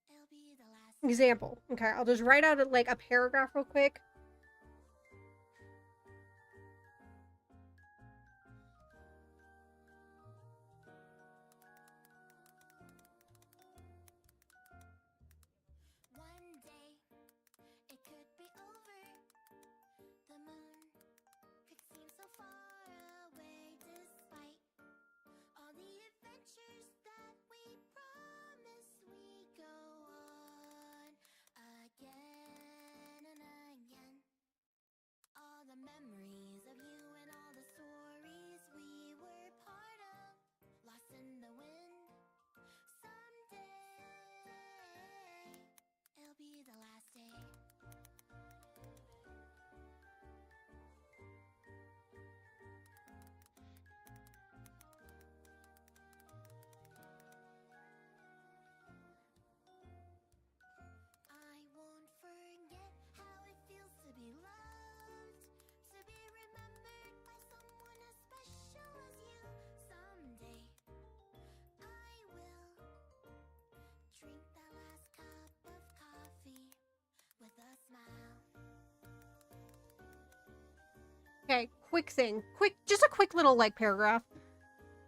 it'll be the last Example. Okay, I'll just write out like a paragraph real quick. One day it could be over. The moon could seem so far away, despite all the adventures that we promise we go on again and again. All the memories of you and all the stories we were part of, lost in the wind. Someday it'll be the last day. I won't forget how it feels to be loved, to be remembered by someone as special as you. Someday I will drink that last cup of coffee with a smile. Okay, quick thing. Just a quick little like paragraph.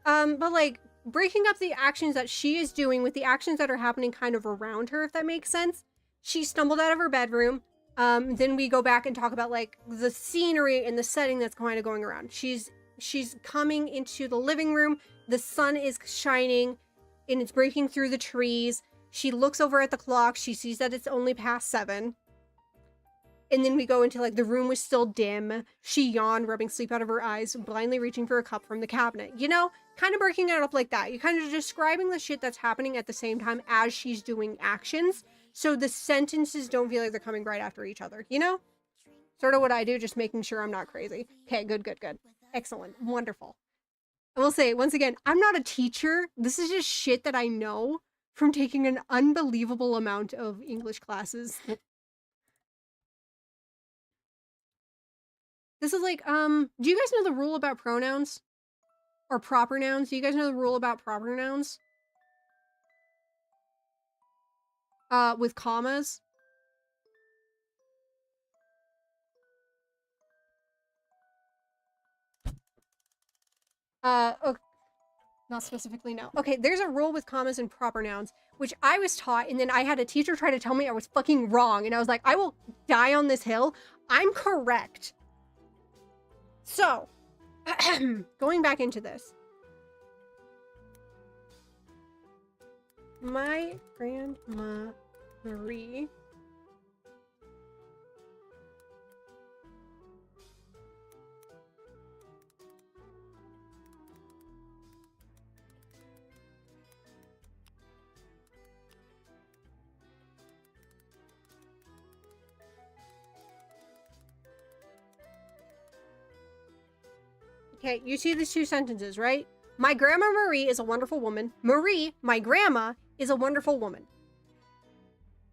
But like breaking up the actions that she is doing with the actions that are happening kind of around her, if that makes sense. She stumbled out of her bedroom. Then we go back and talk about like the scenery and the setting that's kind of going around. She's coming into the living room. The sun is shining and it's breaking through the trees. She looks over at the clock. She sees that it's only past 7. And then we go into like the room was still dim. She yawned, rubbing sleep out of her eyes, blindly reaching for a cup from the cabinet. You know, kind of breaking it up like that. You're kind of describing the shit that's happening at the same time as she's doing actions. So the sentences don't feel like they're coming right after each other, you know? Sort of what I do, just making sure I'm not crazy. Okay, good. Excellent. Wonderful. I will say, once again, I'm not a teacher. This is just shit that I know from taking an unbelievable amount of English classes. This is like, do you guys know the rule about pronouns? Or proper nouns? Do you guys know the rule about proper nouns? With commas? Okay. Not specifically, no. Okay, there's a rule with commas and proper nouns, which I was taught, and then I had a teacher try to tell me I was fucking wrong, and I was like, I will die on this hill. I'm correct. So, going back into this. My grandma Marie. Okay, you see these two sentences, right? My grandma Marie is a wonderful woman. Marie, my grandma, is a wonderful woman.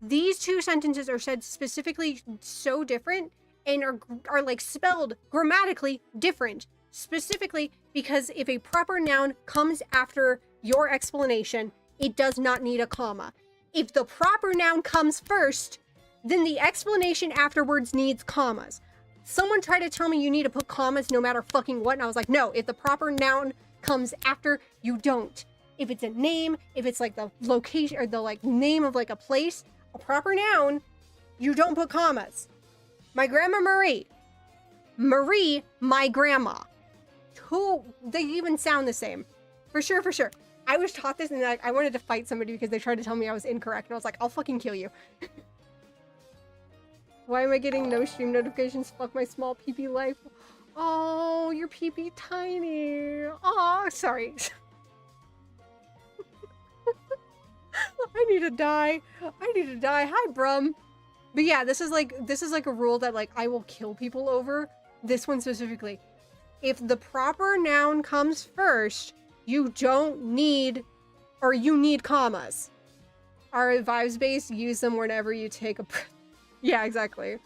These two sentences are said specifically so different and are like spelled grammatically different. Specifically because if a proper noun comes after your explanation, it does not need a comma. If the proper noun comes first, then the explanation afterwards needs commas. Someone tried to tell me you need to put commas no matter fucking what, and I was like, no, if the proper noun comes after, you don't. If it's a name, if it's like the location or the like name of like a place, a proper noun, you don't put commas. My grandma Marie. Marie, my grandma. They even sound the same. For sure, for sure. I was taught this and I wanted to fight somebody because they tried to tell me I was incorrect, and I was like, I'll fucking kill you. Why am I getting no stream notifications? Fuck my small PP life. Oh, your PP tiny. Oh, sorry. I need to die. I need to die. Hi, Brum. But yeah, this is like a rule that like I will kill people over. This one specifically. If the proper noun comes first, you don't need, or you need commas. Our vibes base, use them whenever you take a breath. Yeah, exactly.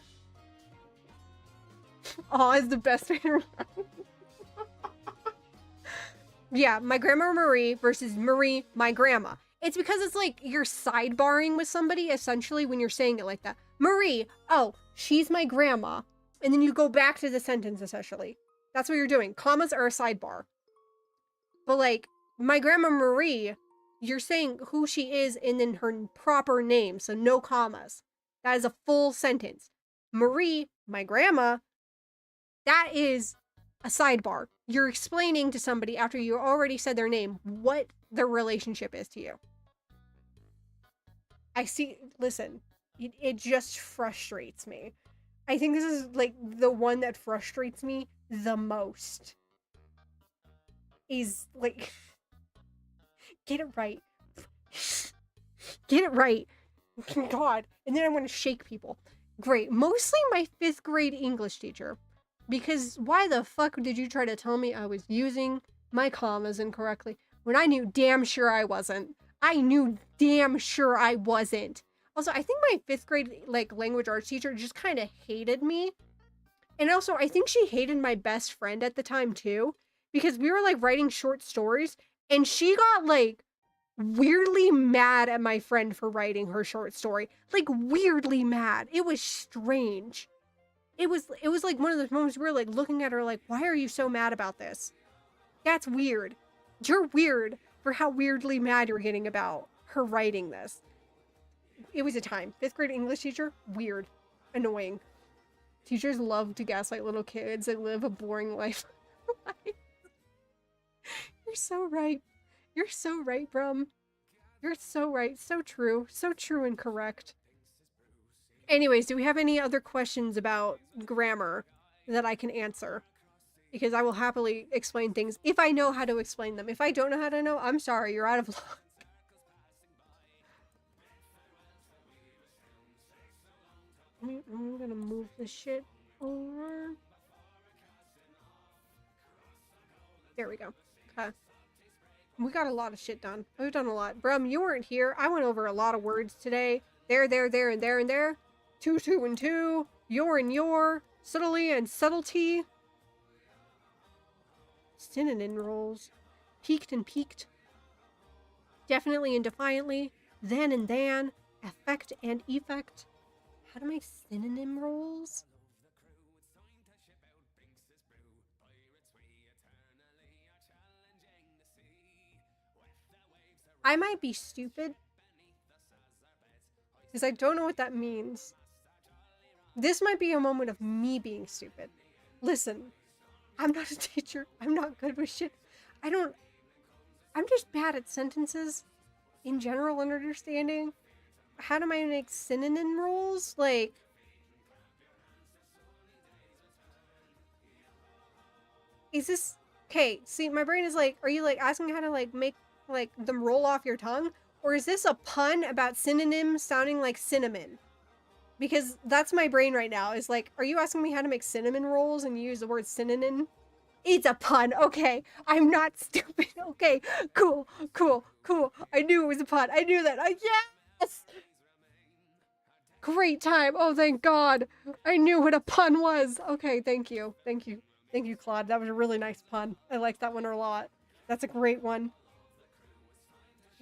Aw is the best way to remember. Yeah, my grandma Marie versus Marie, my grandma. It's because it's like you're sidebarring with somebody, essentially, when you're saying it like that. Marie, oh, she's my grandma. And then you go back to the sentence, essentially. That's what you're doing. Commas are a sidebar. But like, my grandma Marie, you're saying who she is and then her proper name, so no commas. That is a full sentence. Marie, my grandma, that is a sidebar. You're explaining to somebody after you already said their name what their relationship is to you. I see, listen, it just frustrates me. I think this is like the one that frustrates me the most. Is like, get it right. Get it right. God. And then I want to shake people. Great. Mostly my 5th grade English teacher. Because why the fuck did you try to tell me I was using my commas incorrectly when I knew damn sure I wasn't? I knew damn sure I wasn't. Also, I think my 5th grade like language arts teacher just kind of hated me. And also, I think she hated my best friend at the time too. Because we were like writing short stories and she got like weirdly mad at my friend for writing her short story. Like weirdly mad. It was strange. It was like one of those moments we were like looking at her like, why are you so mad about this? That's weird. You're weird for how weirdly mad you're getting about her writing this. It was a time. 5th grade English teacher, weird. Annoying. Teachers love to gaslight little kids and live a boring life. You're so right. You're so right, Brum. You're so right. So true. So true and correct. Anyways, do we have any other questions about grammar that I can answer? Because I will happily explain things if I know how to explain them. If I don't know how to know, I'm sorry, you're out of luck. I'm gonna move this shit over. There we go. Okay. We got a lot of shit done. We've done a lot. Brum, you weren't here. I went over a lot of words today. There, and there, and there. Two, and two. Your and your. Subtly and subtlety. Synonym roles. Peaked and peaked. Definitely and defiantly. Then and than. Effect and effect. How do my synonym rolls? I might be stupid. Because I don't know what that means. This might be a moment of me being stupid. Listen, I'm not a teacher. I'm not good with shit. I'm just bad at sentences. in general and understanding. How do I make synonym rules? Like, is this okay? See, my brain is like, are you like asking how to like make like them roll off your tongue, or is this a pun about synonyms sounding like cinnamon? Because that's my brain right now. Is like, are you asking me how to make cinnamon rolls and you use the word synonym? It's a pun. Okay, I'm not stupid. Okay, cool. I knew it was a pun. I knew that. Yes. Great time. Oh, thank God. I knew what a pun was. Okay, thank you. Thank you, Claude. That was a really nice pun. I liked that one a lot. That's a great one.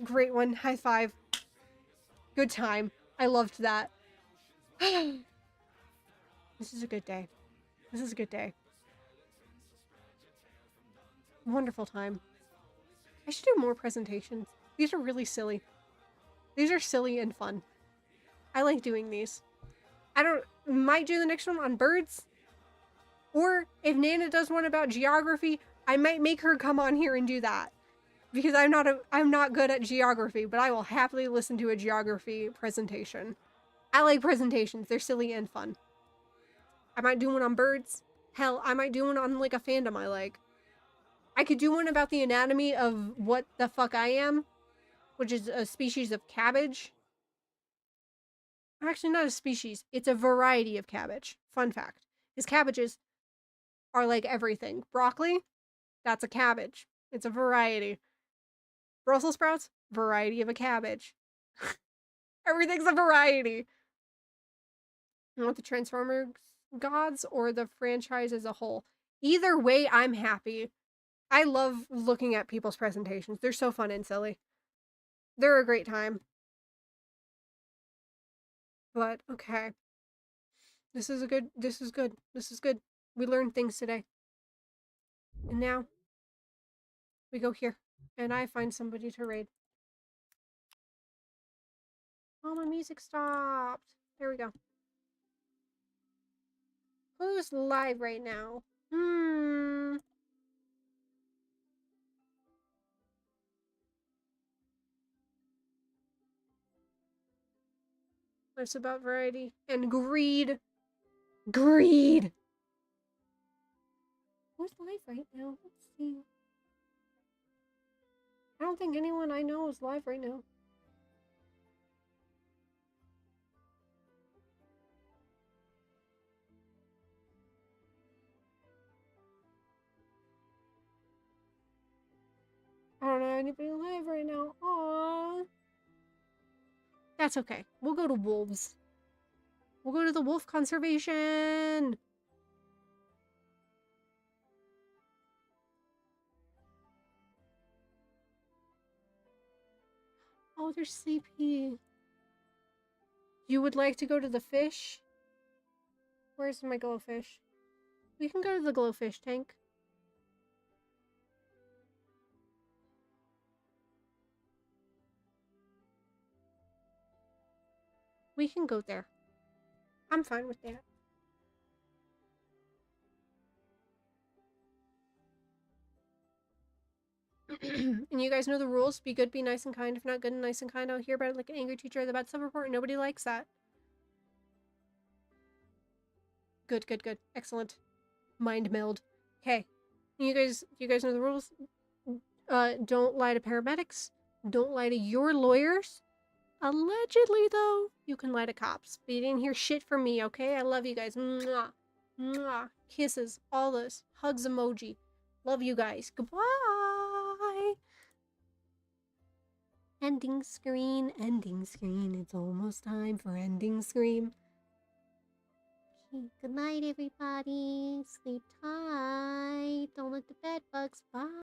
Great one. High five. Good time. I loved that. This is a good day. This is a good day. Wonderful time. I should do more presentations. These are really silly. These are silly and fun. I like doing these. Might do the next one on birds. Or if Nana does one about geography, I might make her come on here and do that. Because I'm not good at geography, but I will happily listen to a geography presentation. I like presentations. They're silly and fun. I might do one on birds. Hell, I might do one on like a fandom I like. I could do one about the anatomy of what the fuck I am, which is a species of cabbage. Actually, not a species. It's a variety of cabbage. Fun fact. Because cabbages are like everything. Broccoli, that's a cabbage. It's a variety. Brussels sprouts, variety of a cabbage. Everything's a variety. You want the Transformers gods or the franchise as a whole? Either way, I'm happy. I love looking at people's presentations. They're so fun and silly. They're a great time. But, okay. This is good. We learned things today. And now, we go here. And I find somebody to raid. Oh, my music stopped. There we go. Who's live right now? It's about variety and greed. Greed! Who's live right now? Let's see. I don't think anyone I know is live right now. I don't know anybody live right now. Aww. That's okay. We'll go to wolves. We'll go to the wolf conservation. Oh, they're sleepy. You would like to go to the fish? Where's my glowfish? We can go to the glowfish tank. We can go there. I'm fine with that. And you guys know the rules. Be good, be nice and kind. If not good and nice and kind, I'll hear about it like an angry teacher at the bad self-report. Nobody likes that. Good. Excellent. Mind meld. Okay. You guys know the rules. Don't lie to paramedics. Don't lie to your lawyers. Allegedly, though, you can lie to cops. But you didn't hear shit from me, okay? I love you guys. Mwah. Mwah. Kisses. All this. Hugs emoji. Love you guys. Goodbye. Ending screen. It's almost time for ending scream. Okay, good night, everybody. Sleep tight. Don't let the bed bugs bite.